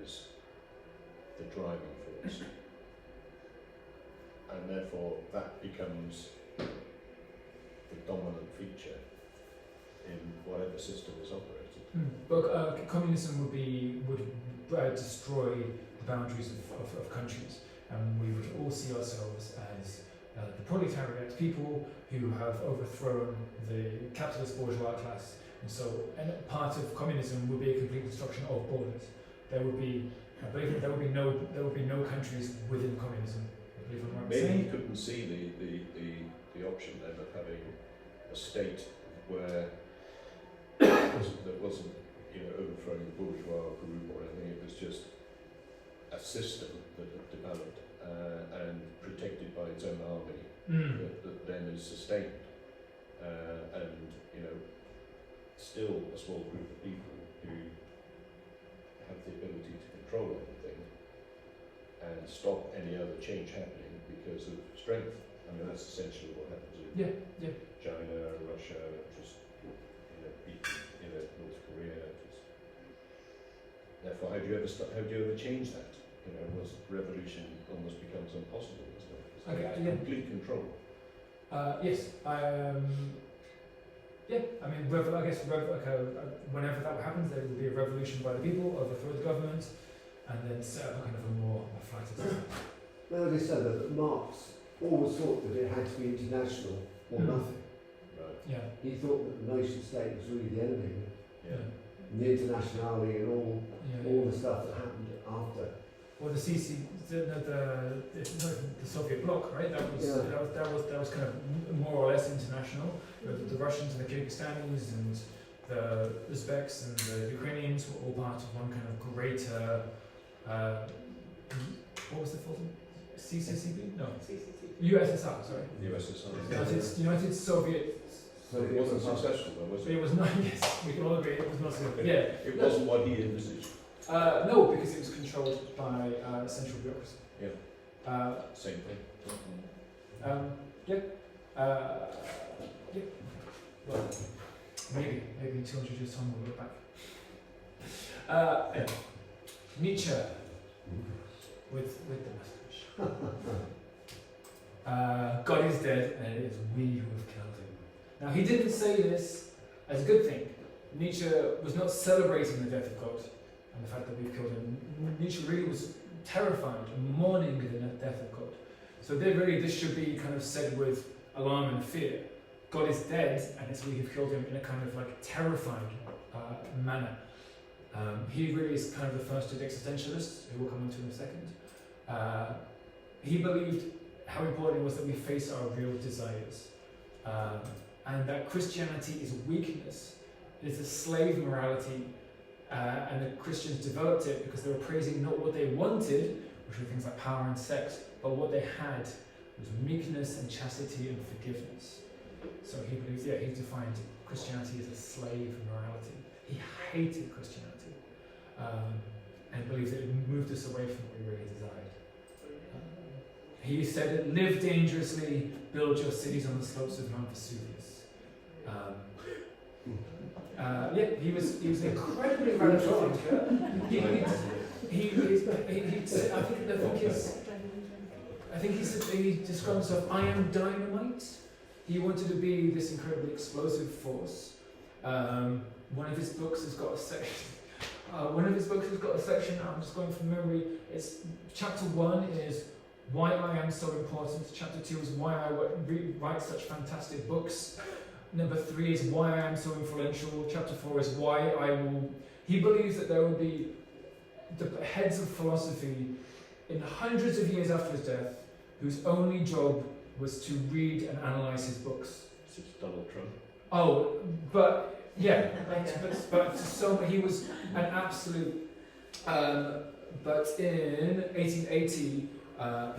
Speaker 4: is the driving force. And therefore that becomes the dominant feature in whatever system is operated.
Speaker 1: But communism would destroy the boundaries of countries, and we would all see ourselves as the proletariat, people who have overthrown the capitalist bourgeois class, and part of communism would be a complete destruction of borders. There would be, I believe, there would be no countries within communism. I believe I'm right
Speaker 4: Maybe
Speaker 1: saying.
Speaker 4: you couldn't see the option then of having a state where that wasn't, you know, overthrowing the bourgeois group or anything. It was just a system that had developed and protected by its own army that then is sustained, and, you know, still a small group of people who have the ability to control everything and stop any other change happening because of strength. I mean, that's essentially what happens in China, Russia, just, you know, North Korea. Therefore, how do you ever change that? You know, revolution almost becomes impossible, isn't it? It's complete control.
Speaker 1: Yes. I mean, I guess whenever that happens, there will be a revolution by the people, overthrow the government, and then set up a kind of a more flat system.
Speaker 7: Well, they said that Marx always thought that it had to be international or nothing.
Speaker 4: Right.
Speaker 1: Yeah.
Speaker 7: He thought that the nation state was really the enemy,
Speaker 4: Yeah.
Speaker 7: and the internationality and all the stuff that happened after.
Speaker 1: Well, the Soviet bloc, right? That was kind of more or less international. The Russians and the Kyrgyzstanis and the Uzbeks and the Ukrainians were all part of one kind of greater. What was the full name? CCCP? No. USSR. Sorry.
Speaker 4: USSR.
Speaker 1: United Soviet.
Speaker 4: So it wasn't successful, though, was it?
Speaker 1: It was not. Yes, we can all agree it was not successful. Yeah.
Speaker 4: It wasn't what he envisaged.
Speaker 1: No, because it was controlled by central bureaucracy.
Speaker 4: Yeah. Same thing.
Speaker 1: Well, maybe until introduced Tom will look back. Nietzsche with the message. God is dead, and it is we who have killed him. Now, he didn't say this as a good thing. Nietzsche was not celebrating the death of God and the fact that we've killed him. Nietzsche really was terrified and mourning the death of God. So this should be kind of said with alarm and fear. God is dead, and it's we who've killed him, in a kind of like terrified manner. He really is kind of the first of the existentialists, who we'll come into in a second. He believed how important it was that we face our real desires, and that Christianity is weakness. It is a slave morality, and the Christians developed it because they were praising not what they wanted, which were things like power and sex, but what they had was meekness and chastity and forgiveness. So he believes, he defined Christianity as a slave morality. He hated Christianity, and believed that it moved us away from what we really desired. He said, live dangerously, build your cities on the slopes of Mount Vesuvius. He was an incredibly radical thinker. I think I think he described himself, I am dynamite. He wanted to be this incredibly explosive force. One of his books has got a section. I'm just going from memory. It's chapter 1 is why I am so important. Chapter 2 is why I write such fantastic books. Number 3 is why I am so influential. Chapter 4 is why I will. He believes that there will be the heads of philosophy in hundreds of years after his death, whose only job was to read and analyze his books.
Speaker 4: Such Donald Trump.
Speaker 1: Oh, but yeah, but so he was an absolute. But in 1880,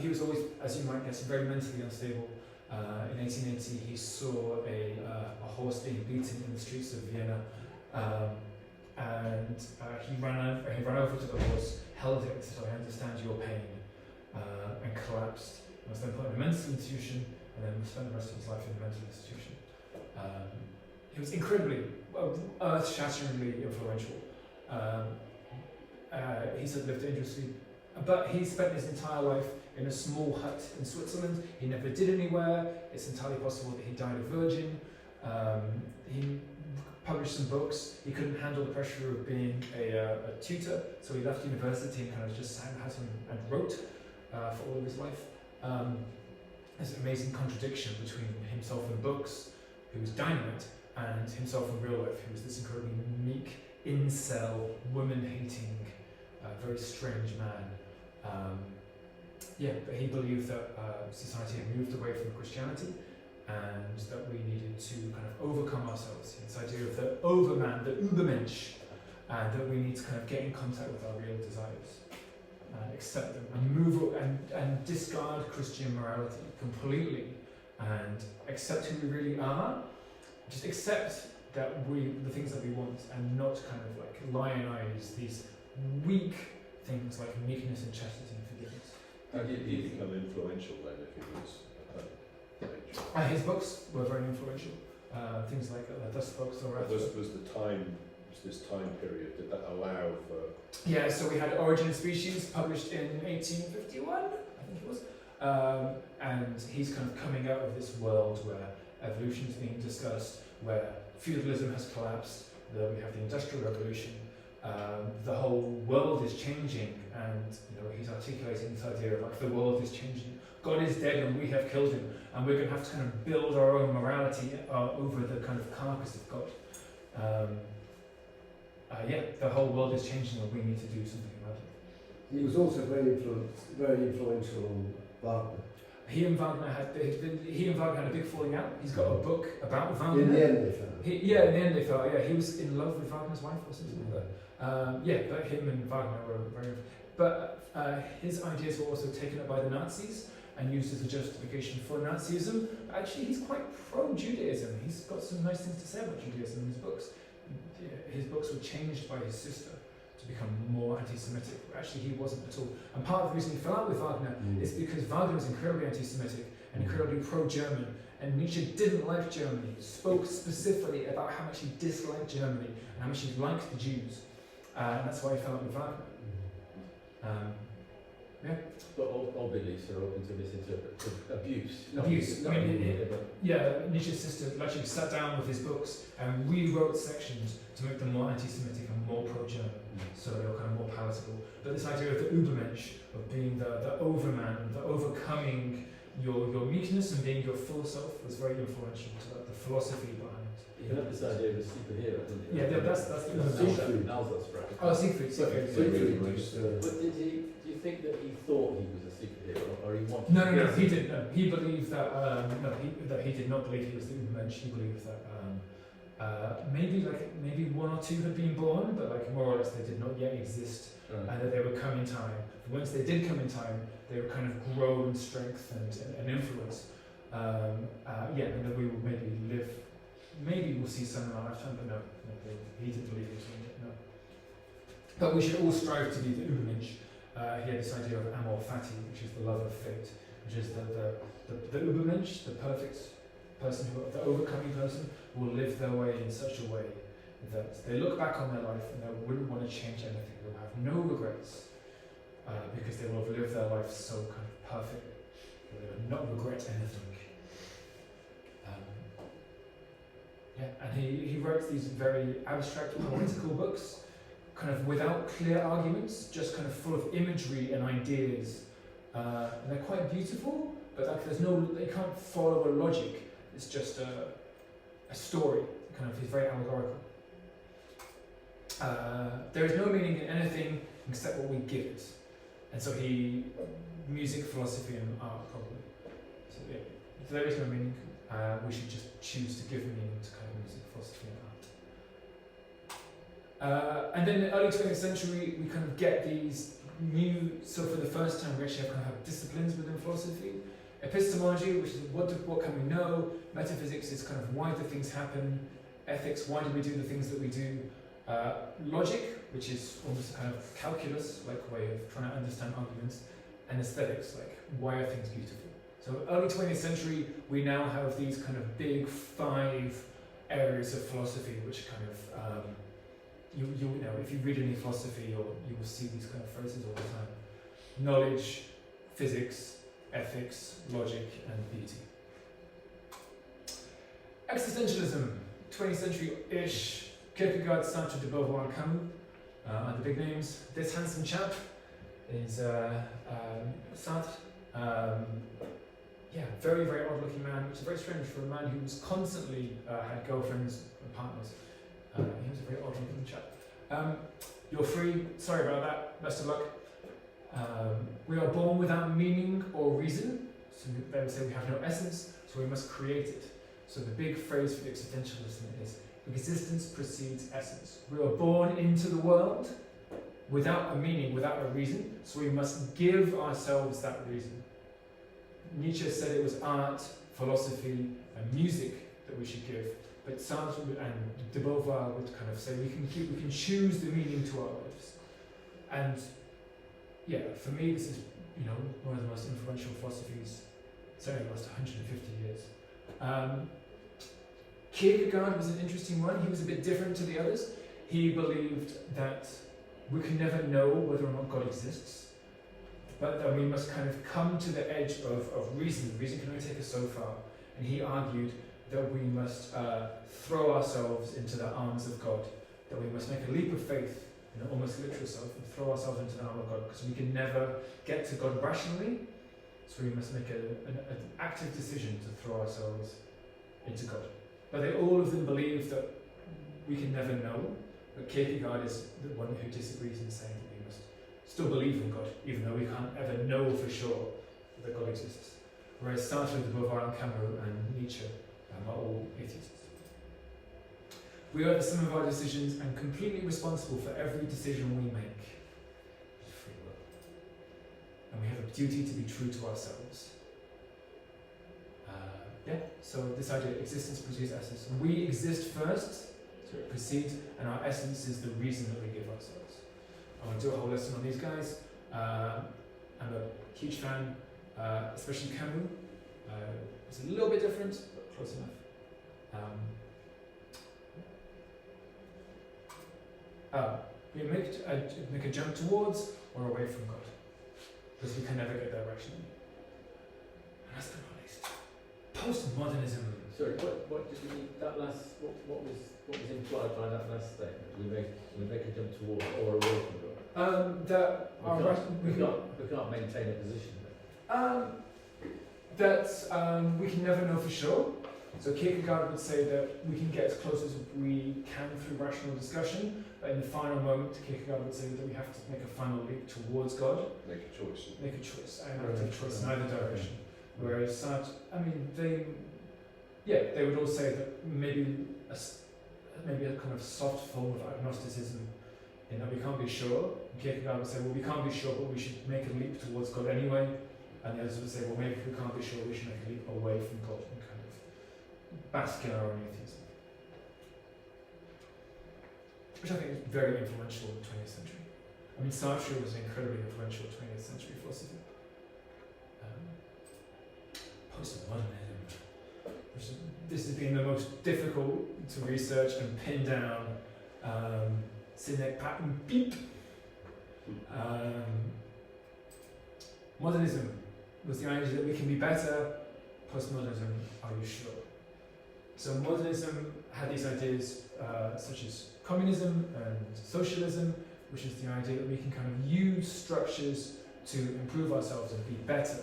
Speaker 1: he was always, as you might guess, very mentally unstable. In 1880, he saw a horse being beaten in the streets of Vienna, and he ran over to the horse, held it, and said, "I understand your pain," and collapsed. He was then put in a mental institution, and then spent the rest of his life in a mental institution. He was incredibly, earth-shatteringly influential. He said lived dangerously, but he spent his entire life in a small hut in Switzerland. He never did anywhere. It's entirely possible that he died a virgin. He published some books. He couldn't handle the pressure of being a tutor, so he left university and kind of just sat in the house and wrote for all of his life. There's an amazing contradiction between himself in books, who was dynamite, and himself in real life, who was this incredibly meek, incel, woman-hating, very strange man. But he believed that society had moved away from Christianity, and that we needed to kind of overcome ourselves. This idea of the overman, the Übermensch, and that we need to kind of get in contact with our real desires, and accept them, and move and discard Christian morality completely, and accept who we really are. Just accept that the things that we want, and not kind of like lionize these weak things like meekness and chastity and forgiveness.
Speaker 4: How did he become influential then if he was a poet?
Speaker 1: His books were very influential. Things like Thus Spoke Zoroaster.
Speaker 4: Was this time period, did that allow for...
Speaker 1: Yeah, so we had Origin of Species published in 1851, I think it was. And he's kind of coming out of this world where evolution is being discussed, where feudalism has collapsed, we have the Industrial Revolution, the whole world is changing, and he's articulating this idea of like the world is changing. God is dead and we have killed him, and we're going to have to kind of build our own morality over the kind of carcass of God. The whole world is changing and we need to do something about it.
Speaker 7: He was also very influential on Wagner.
Speaker 1: He and Wagner had a big falling out. He's got a book about Wagner.
Speaker 7: In the end they fell.
Speaker 1: In the end they fell. Yeah, he was in love with Wagner's wife or something like that. But him and Wagner were very. But his ideas were also taken up by the Nazis and used as a justification for Nazism. Actually, he's quite pro-Judaism. He's got some nice things to say about Judaism in his books. His books were changed by his sister to become more anti-Semitic. Actually, he wasn't at all. And part of the reason he fell out with Wagner is because Wagner was incredibly anti-Semitic and incredibly pro-German. And Nietzsche didn't like Germany, spoke specifically about how much he disliked Germany and how much he liked the Jews. And that's why he fell out with Wagner.
Speaker 3: But all beliefs are open to misinterpretation, abuse.
Speaker 1: Abuse. Nietzsche's sister actually sat down with his books and rewrote sections to make them more anti-Semitic and more pro-German, so they were kind of more palatable. But this idea of the Übermensch, of being the overman, the overcoming your meekness and being your full self, was very influential to the philosophy behind it.
Speaker 3: You had this idea of a superhero, didn't you?
Speaker 1: Yeah, that's the
Speaker 7: Siegfried.
Speaker 1: Siegfried.
Speaker 3: But do you think that he thought he was a superhero, or he wanted?
Speaker 1: No, he didn't. No, he believed that. That he did not believe he was the Übermensch. He believed that maybe one or two had been born, but like more or less they did not yet exist, and that they would come in time. Once they did come in time, they would kind of grow in strength and influence. And that we will maybe live. Maybe we'll see some in our lifetime, but no, he didn't believe he was doing it. No. But we should all strive to be the Übermensch. He had this idea of amor fati, which is the love of fate, which is the Übermensch, the perfect person, the overcoming person, will live their way in such a way that they look back on their life and they wouldn't want to change anything. They'll have no regrets because they will have lived their life so kind of perfectly. not regret anything. Yeah, and he writes these very abstract poetical books, kind of without clear arguments, just kind of full of imagery and ideas. And they're quite beautiful, but like they can't follow a logic. It's just a story. Kind of, he's very allegorical. There is no meaning in anything except what we give it. And so music, philosophy, and art probably. So yeah, if there is no meaning. We should just choose to give meaning to kind of music, philosophy, and art. And then in the early 20th century, we kind of get these so for the first time we actually have disciplines within philosophy. Epistemology, which is what can we know? Metaphysics is kind of why do things happen? Ethics, why do we do the things that we do? Logic, which is almost a kind of calculus-like way of trying to understand arguments. And aesthetics, like why are things beautiful? So early 20th century, we now have these kind of big 5 areas of philosophy, which kind of, you know, if you read any philosophy, you will see these kind of phrases all the time. Knowledge, physics, ethics, logic, and beauty. Existentialism, 20th century-ish, Kierkegaard, Sartre, de Beauvoir, and Camus are the big names. This handsome chap is Sartre. Yeah, very, very odd-looking man, which is very strange for a man who was constantly had girlfriends and partners. He was a very odd-looking chap. You're free. Sorry about that. Best of luck. We are born without meaning or reason. So they would say we have no essence, so we must create it. So the big phrase for existentialism is existence precedes essence. We are born into the world without a meaning, without a reason, so we must give ourselves that reason. Nietzsche said it was art, philosophy, and music that we should give, but Sartre and de Beauvoir would kind of say we can choose the meaning to our lives. And yeah, for me, this is one of the most influential philosophies, certainly the last 150 years. Kierkegaard was an interesting one. He was a bit different to the others. He believed that we can never know whether or not God exists, but that we must kind of come to the edge of reason. Reason can only take us so far. And he argued that we must throw ourselves into the arms of God, that we must make a leap of faith, almost literal self, and throw ourselves into the arms of God, because we can never get to God rationally, so we must make an active decision to throw ourselves into God. But all of them believe that we can never know, but Kierkegaard is the one who disagrees in saying that we must still believe in God, even though we can't ever know for sure that God exists. Whereas Sartre, de Beauvoir, and Camus, and Nietzsche are all atheists. We are the sum of our decisions and completely responsible for every decision we make. It's free will. And we have a duty to be true to ourselves. So this idea, existence precedes essence. We exist first, so it precedes, and our essence is the reason that we give ourselves. I want to do a whole lesson on these guys. I'm a huge fan, especially Camus. It's a little bit different, but close enough. We make a jump towards or away from God, because we can never get there rationally. And last but not least, postmodernism.
Speaker 3: Sorry, what did you mean? That last, what was implied by that last statement? We make a jump towards or away from God.
Speaker 1: That
Speaker 3: we can't maintain a position
Speaker 1: there. We can never know for sure. So Kierkegaard would say that we can get as close as we can through rational discussion, but in the final moment, Kierkegaard would say that we have to make a final leap towards God.
Speaker 4: Make a choice.
Speaker 1: Make a choice. I have to have a choice in either direction. Whereas Sartre, they would all say that maybe a kind of soft form of agnosticism, in that we can't be sure. And Kierkegaard would say, well, we can't be sure, but we should make a leap towards God anyway. And the others would say, well, maybe if we can't be sure, we should make a leap away from God and kind of bask in our own atheism. Which I think is very influential in the 20th century. I mean, Sartre was an incredibly influential 20th century philosopher. Postmodernism. This has been the most difficult to research and pin down. Sine patent beep. Modernism. was the idea that we can be better. Postmodernism, are you sure? So modernism had these ideas such as communism and socialism, which is the idea that we can kind of use structures to improve ourselves and be better.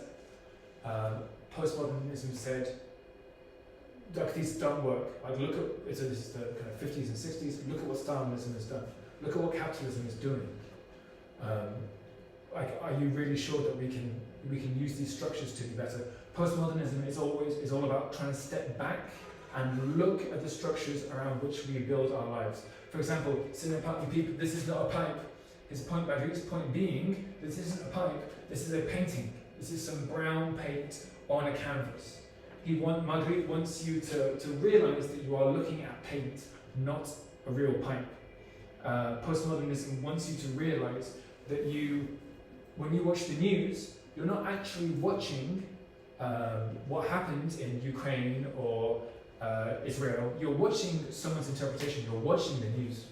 Speaker 1: Postmodernism said, look, these don't work. Like, look at, so this is the kind of 50s and 60s, look at what Stalinism has done. Look at what capitalism is doing. Like, are you really sure that we can use these structures to be better? Postmodernism is all about trying to step back and look at the structures around which we build our lives. For example, Cineparty people, this is not a pipe. His point being, this isn't a pipe, this is a painting. This is some brown paint on a canvas. Marguerite wants you to realise that you are looking at paint, not a real pipe. Postmodernism wants you to realise that when you watch the news, you're not actually watching what happened in Ukraine or Israel. You're watching someone's interpretation, you're watching the news.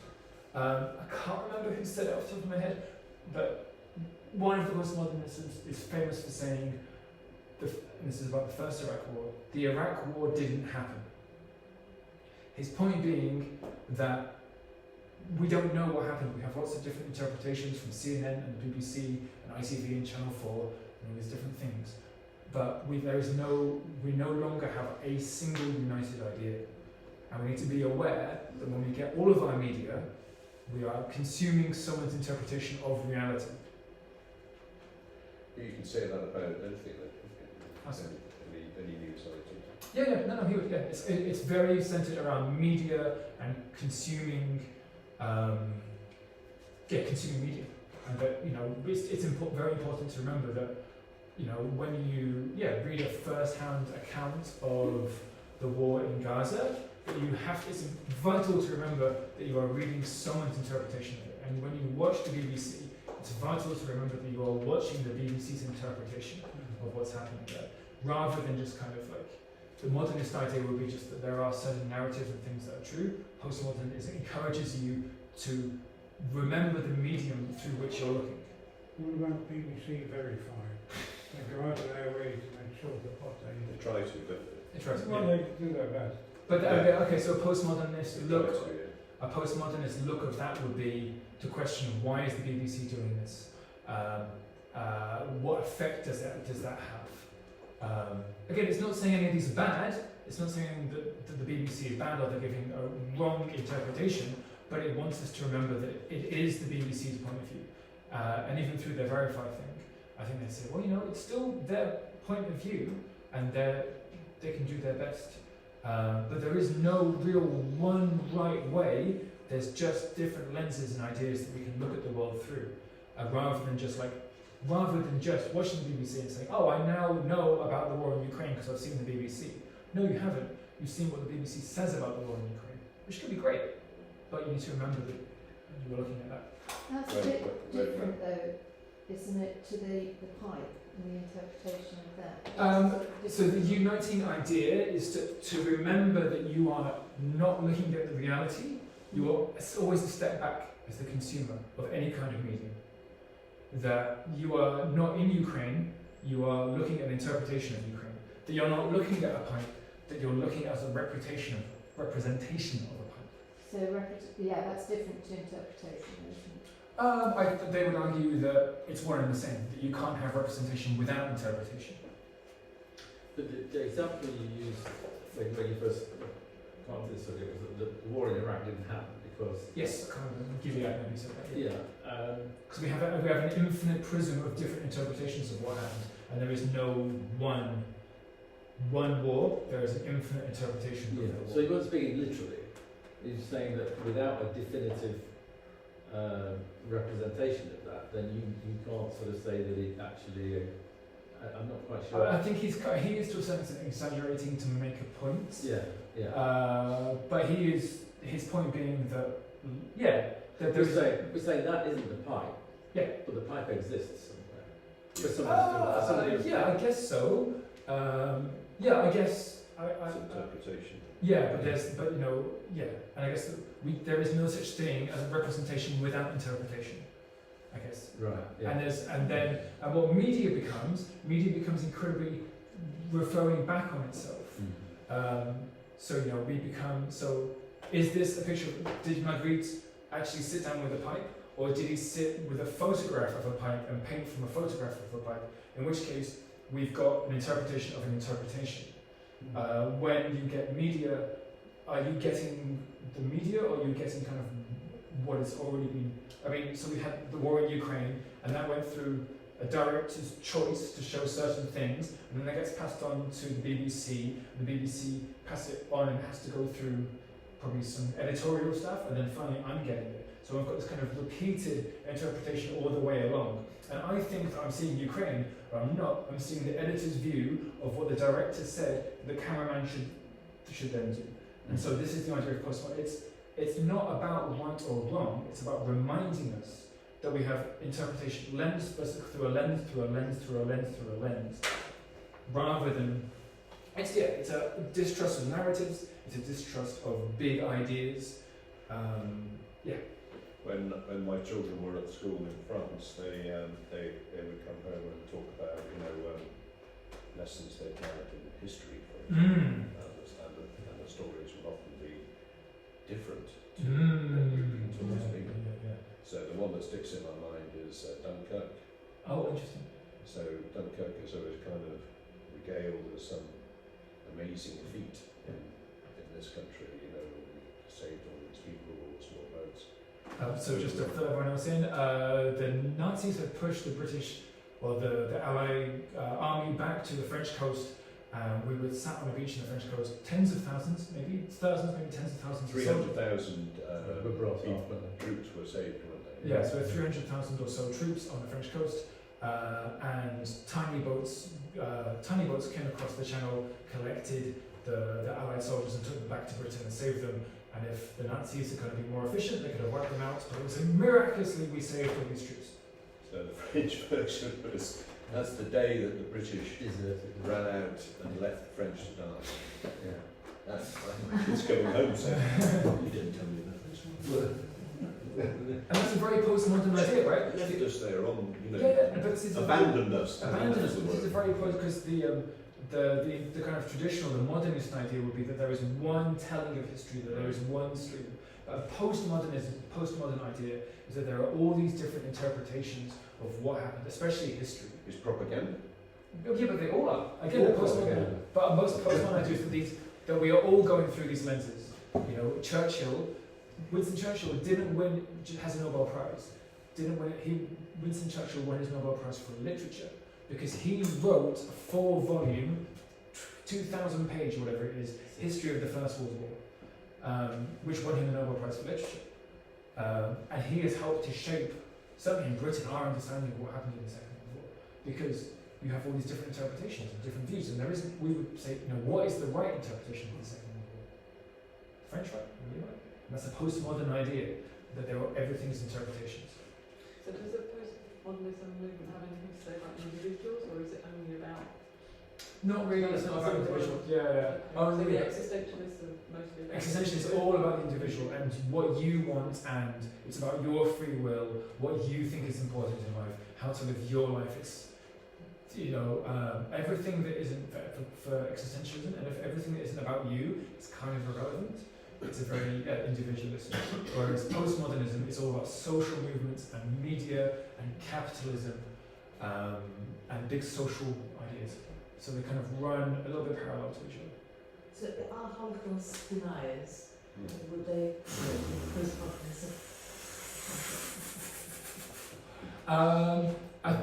Speaker 1: I can't remember who said it off the top of my head, but one of the postmodernists is famous for saying, and this is about the first Iraq War, the Iraq War didn't happen. His point being that we don't know what happened. We have lots of different interpretations from CNN and the BBC and ITV and Channel 4 and all these different things. But we no longer have a single united idea. And we need to be aware that when we get all of our media, we are consuming someone's interpretation of reality.
Speaker 4: You can say that about anything, any news item.
Speaker 1: No, he would, It's very centered around media and consuming media. And that, it's very important to remember that, when you read a first-hand account of the war in Gaza, that it's vital to remember that you are reading someone's interpretation of it. And when you watch the BBC, it's vital to remember that you are watching the BBC's interpretation of what's happening there, rather than just kind of like, the modernist idea would be just that there are certain narratives and things that are true. Postmodernism encourages you to remember the medium through which you're looking.
Speaker 2: What about BBC Verify? They go out of their way to make sure that what they
Speaker 4: try to, but
Speaker 2: they do their best.
Speaker 1: But so a postmodernist look of that would be to question, why is the BBC doing this? What effect does that have? Again, it's not saying any of these are bad. It's not saying that the BBC is bad or they're giving a wrong interpretation, but it wants us to remember that it is the BBC's point of view. And even through their Verify thing, I think they say, well, it's still their point of view, and they can do their best. But there is no real one right way. There's just different lenses and ideas that we can look at the world through, rather than just watching the BBC and saying, oh, I now know about the war in Ukraine because I've seen the BBC. No, you haven't. You've seen what the BBC says about the war in Ukraine, which could be great, but you need to remember that you were looking at that.
Speaker 9: That's a bit different though, isn't it, to the pipe and the interpretation of that?
Speaker 1: So the uniting idea is to remember that you are not looking at the reality. You are always a step back as the consumer of any kind of medium. That you are not in Ukraine, you are looking at an interpretation of Ukraine. That you're not looking at a pipe, that you're looking at a representation of a pipe.
Speaker 9: So that's different to interpretation, isn't it?
Speaker 1: They would argue that it's one and the same, that you can't have representation without interpretation.
Speaker 3: But the example you used when you first come to this subject was that the war in Iraq didn't happen because...
Speaker 1: Yes, I can't give you that, maybe said that.
Speaker 3: Yeah.
Speaker 1: Because we have an infinite prism of different interpretations of what happened, and there is no one war, there is an infinite interpretation of the war.
Speaker 3: So he wasn't speaking literally. He's saying that without a definitive representation of that, then you can't sort of say that it actually... I'm not quite sure.
Speaker 1: I think he is to a certain extent exaggerating to make a point.
Speaker 3: Yeah.
Speaker 1: But his point being that, that
Speaker 3: we're saying that isn't the pipe.
Speaker 1: Yeah.
Speaker 3: But the pipe exists somewhere.
Speaker 1: I guess so. I guess
Speaker 4: it's interpretation.
Speaker 1: Yeah, but and I guess there is no such thing as a representation without interpretation. I guess.
Speaker 3: Right. Yeah.
Speaker 1: And what media becomes incredibly referring back on itself. So you know, we become, so is this a picture did Magritte actually sit down with a pipe, or did he sit with a photograph of a pipe and paint from a photograph of a pipe? In which case we've got an interpretation of an interpretation. When you get media, are you getting the media, or are you getting kind of what has already been, I mean, so we had the war in Ukraine, and that went through a director's choice to show certain things, and then that gets passed on to the BBC, and the BBC pass it on and it has to go through probably some editorial stuff, and then finally I'm getting it. So I've got this kind of repeated interpretation all the way along. And I think that I'm seeing Ukraine, but I'm not. I'm seeing the editor's view of what the director said the cameraman should then do. And so this is the idea of postmodern. It's not about right or wrong, it's about reminding us that we have interpretation lens through a lens, through a lens, through a lens, through a lens, rather than, it's a distrust of narratives, it's a distrust of big ideas.
Speaker 4: When my children were at school in France, they would come home and talk about lessons they'd learned in history, for example, and the stories would often be different to what we've been taught. So the one that sticks in my mind is Dunkirk.
Speaker 1: Oh, interesting.
Speaker 4: So Dunkirk is always kind of regaled as some amazing feat in this country. You know, we saved all these people, all small boats.
Speaker 1: So just to fill everyone else in, the Nazis had pushed the British, or the Allied army back to the French coast. We were sat on a beach in the French coast, tens of thousands, maybe thousands, maybe tens of thousands.
Speaker 4: 300,000
Speaker 3: were brought off,
Speaker 4: troops were saved, weren't they?
Speaker 1: Yeah, so 300,000 or so troops on the French coast, and tiny boats came across the channel, collected the Allied soldiers and took them back to Britain and saved them. And if the Nazis had kind of been more efficient, they could have wiped them out. But it was miraculously we saved all these troops.
Speaker 4: So the French version was, that's the day that the British ran out and left the French to die.
Speaker 3: Yeah.
Speaker 4: That's it's going home, so you didn't tell me that.
Speaker 1: And that's a very postmodern idea, right?
Speaker 4: Left us there on, you know,
Speaker 1: Yeah, but this is
Speaker 4: abandoned us.
Speaker 1: Abandoned us. This is a very because the kind of traditional, the modernist idea would be that there is one telling of history, that there is one stream. A postmodern idea is that there are all these different interpretations of what happened, especially history.
Speaker 4: It's propaganda.
Speaker 1: Yeah, but they all are. Again, they're postmodern. But most postmodern ideas that we are all going through these lenses. You know, Winston Churchill didn't win, has a Nobel Prize. Didn't win it. Winston Churchill won his Nobel Prize for literature because he wrote a 4-volume, 2,000-page, whatever it is, history of the First World War, which won him the Nobel Prize for literature. And he has helped to shape, certainly in Britain, our understanding of what happened in the Second World War, because you have all these different interpretations and different views, and there isn't. We would say, you know, what is the right interpretation of the Second World War? French right, really right. And that's a postmodern idea that everything's interpretations.
Speaker 6: So does the postmodernism movement have anything to say about individuals, or is it only about?
Speaker 1: Not really. It's not about individuals. Yeah.
Speaker 6: So the existentialists are mostly.
Speaker 1: Existentialism is all about the individual and what you want, and it's about your free will, what you think is important in life, how to live your life. It's, you know, everything that isn't for existentialism, and if everything that isn't about you, it's kind of irrelevant. It's a very individualistic. Whereas postmodernism is all about social movements and media and capitalism and big social ideas. So they kind of run a little bit parallel to each other.
Speaker 9: So are Holocaust deniers, would they postmodernism?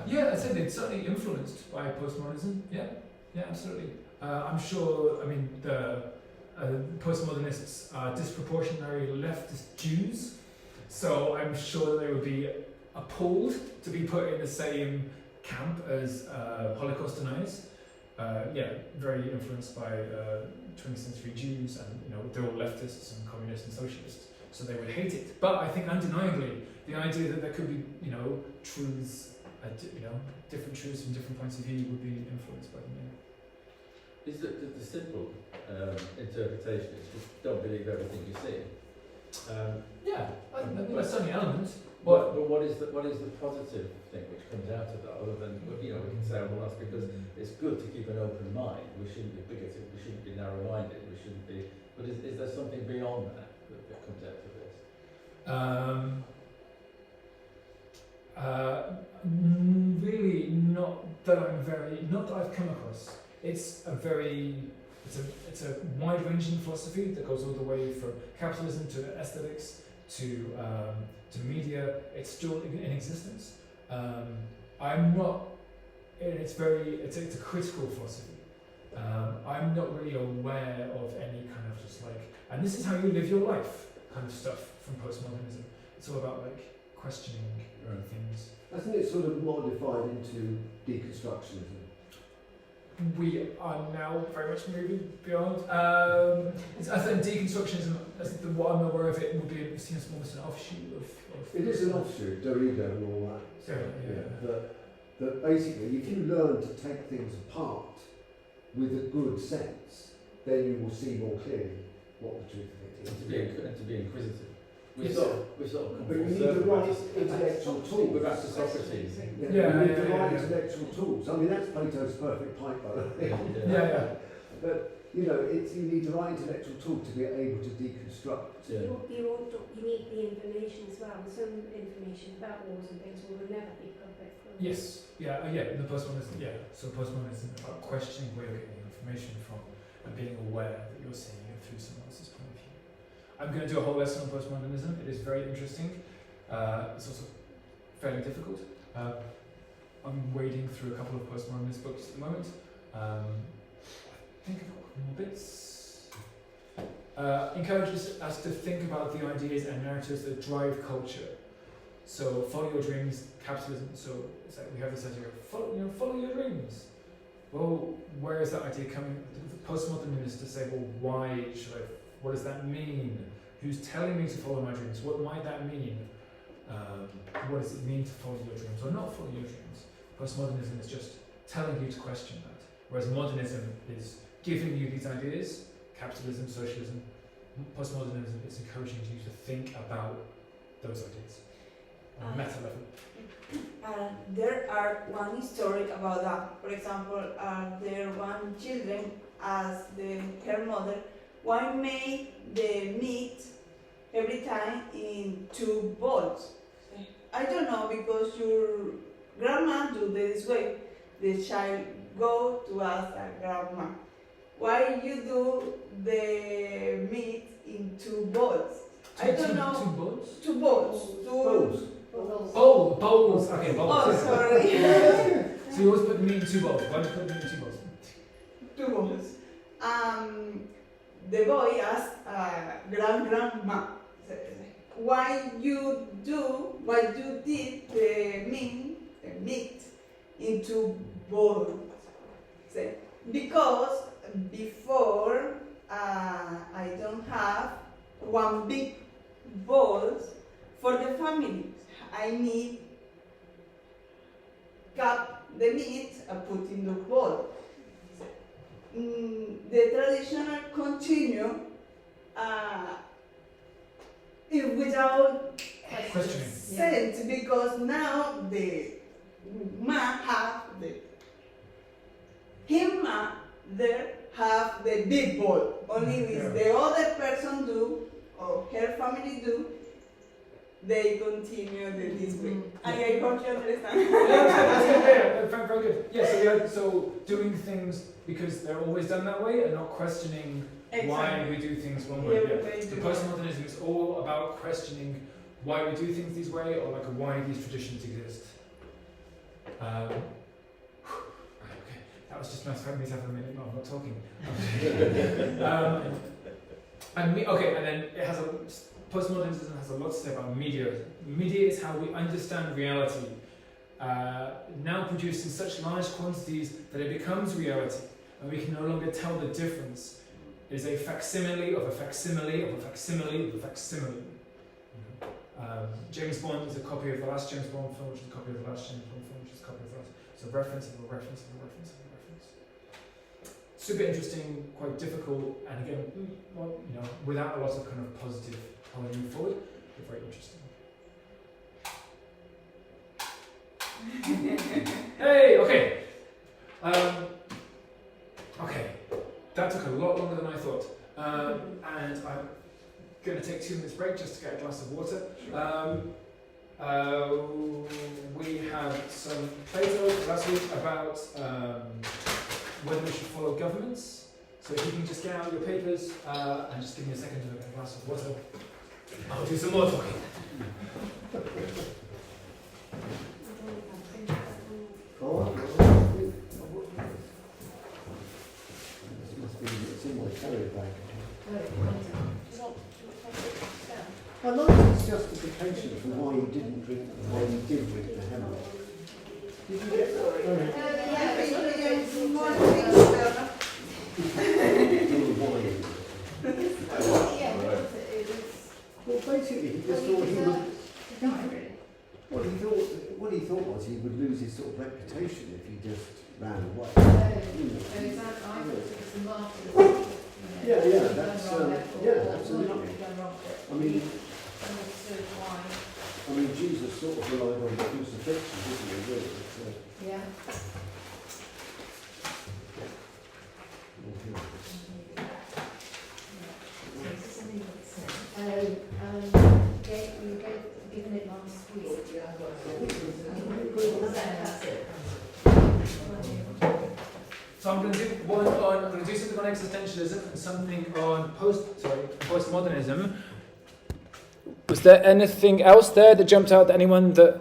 Speaker 1: Yeah, I'd say they're certainly influenced by postmodernism. Yeah, absolutely. I'm sure, I mean, the postmodernists are disproportionately leftist Jews, so I'm sure they would be appalled to be put in the same camp as Holocaust deniers. Very influenced by 20th century Jews, and you know they're all leftists and communists and socialists, so they would hate it. But I think undeniably the idea that there could be, you know, truths, different truths from different points of view would be influenced by them.
Speaker 3: Is that the simple interpretation is just don't believe everything you see?
Speaker 1: Yeah, I think that's certainly an element.
Speaker 3: But what is the positive thing which comes out of that, other than, you know, we can say, well, that's because it's good to keep an open mind. We shouldn't be bigoted. We shouldn't be narrow-minded. We shouldn't be. But is there something beyond that comes out of this?
Speaker 1: Really, not that I've come across. It's a wide-ranging philosophy that goes all the way from capitalism to aesthetics to media. It's still in existence. I'm not. It's a critical philosophy. I'm not really aware of any kind of just like, and this is how you live your life kind of stuff from postmodernism. It's all about like questioning things.
Speaker 7: Hasn't it sort of modified into deconstructionism?
Speaker 1: We are now very much moving beyond. I think deconstructionism, what I'm aware of it, would be seen as almost an offshoot of.
Speaker 7: It is an offshoot, Derrida and all that.
Speaker 1: Yeah.
Speaker 7: That basically, if you learn to take things apart with a good sense, then you will see more clearly what the truth of it is.
Speaker 3: And to be inquisitive. We
Speaker 7: Yes.
Speaker 3: sort of
Speaker 7: But you need the right intellectual tools.
Speaker 3: We're back to Socrates.
Speaker 7: You need the right intellectual tools. I mean, that's Plato's perfect pipe, by the way.
Speaker 1: Yeah.
Speaker 7: But you know, you need the right intellectual tool to be able to deconstruct.
Speaker 3: Yeah.
Speaker 8: You need the information as well. Some information about wars and things will never be public.
Speaker 1: Yes. Yeah. The postmodernism. Yeah. So postmodernism is about questioning where you're getting information from and being aware that you're seeing it through someone else's point of view. I'm going to do a whole lesson on postmodernism. It is very interesting. It's also fairly difficult. I'm wading through a couple of postmodernist books at the moment. I think I've got more bits. Encourages us to think about the ideas and narratives that drive culture. So follow your dreams, capitalism. So it's like we have this idea of follow your dreams. Well, where is that idea coming? The postmodernists to say, well, why should I? What does that mean? Who's telling me to follow my dreams? What might that mean? What does it mean to follow your dreams or not follow your dreams? Postmodernism is just telling you to question that, whereas modernism is giving you these ideas. Capitalism, socialism, postmodernism is encouraging you to think about those ideas on a meta level.
Speaker 5: There are one story about that. For example, there one children asked her mother, why make the meat every time in 2 bowls? I don't know, because your grandma do this way. The child go to ask her grandma, why you do the meat in 2 bowls? I don't know.
Speaker 1: 2 bowls?
Speaker 5: 2 bowls.
Speaker 7: Bowls.
Speaker 1: Bowls. Okay, bowls.
Speaker 5: Oh, sorry.
Speaker 1: So you always put the meat in 2 bowls. Why do you put the meat in 2 bowls?
Speaker 5: 2 bowls. The boy asked grandma, why you did the meat in 2 bowls? Because before I don't have 1 big bowl for the family. I need cut the meat and put in the bowl. The traditional continue without
Speaker 1: questioning
Speaker 5: sense, because now the man have him there have the big bowl. Only if the other person do or her family do, they continue this way. I hope you understand.
Speaker 1: Yeah, very good. Yeah, so doing things because they're always done that way and not questioning why we do things one way. The postmodernism is all about questioning why we do things this way or like why these traditions exist. Okay, that was just nice for me to have a minute. No, I'm not talking. And then it has postmodernism has a lot to say about media. Media is how we understand reality, now produced in such large quantities that it becomes reality, and we can no longer tell the difference. It is a facsimile of a facsimile of a facsimile of a facsimile. James Bond is a copy of the last James Bond film, which is a copy of the last James Bond film, which is a copy of the last. So reference of a reference of a reference of a reference. Super interesting, quite difficult, and again, without a lot of kind of positive how we move forward. They're very interesting. Hey, okay. Okay, that took a lot longer than I thought. And I'm going to take 2 minutes break just to get a glass of water. We have some Plato last week about whether we should follow governments. So if you can just get out your papers and just give me a second to get a glass of water, I'll do some more talking.
Speaker 7: This must be, it's in my carrier bag. I like his justification for why he didn't drink, why he did drink the hemlock. Did you get that? Well, basically, he just thought he would. What he thought was he would lose his sort of reputation if he just ran away. Yeah, that's absolutely. I mean, Jesus sort of relied on the crucifixion, didn't he? Really? So,
Speaker 9: Yeah. Given it last week.
Speaker 1: So I'm going to do something on existentialism and something on postmodernism. Was there anything else there that jumped out? Anyone that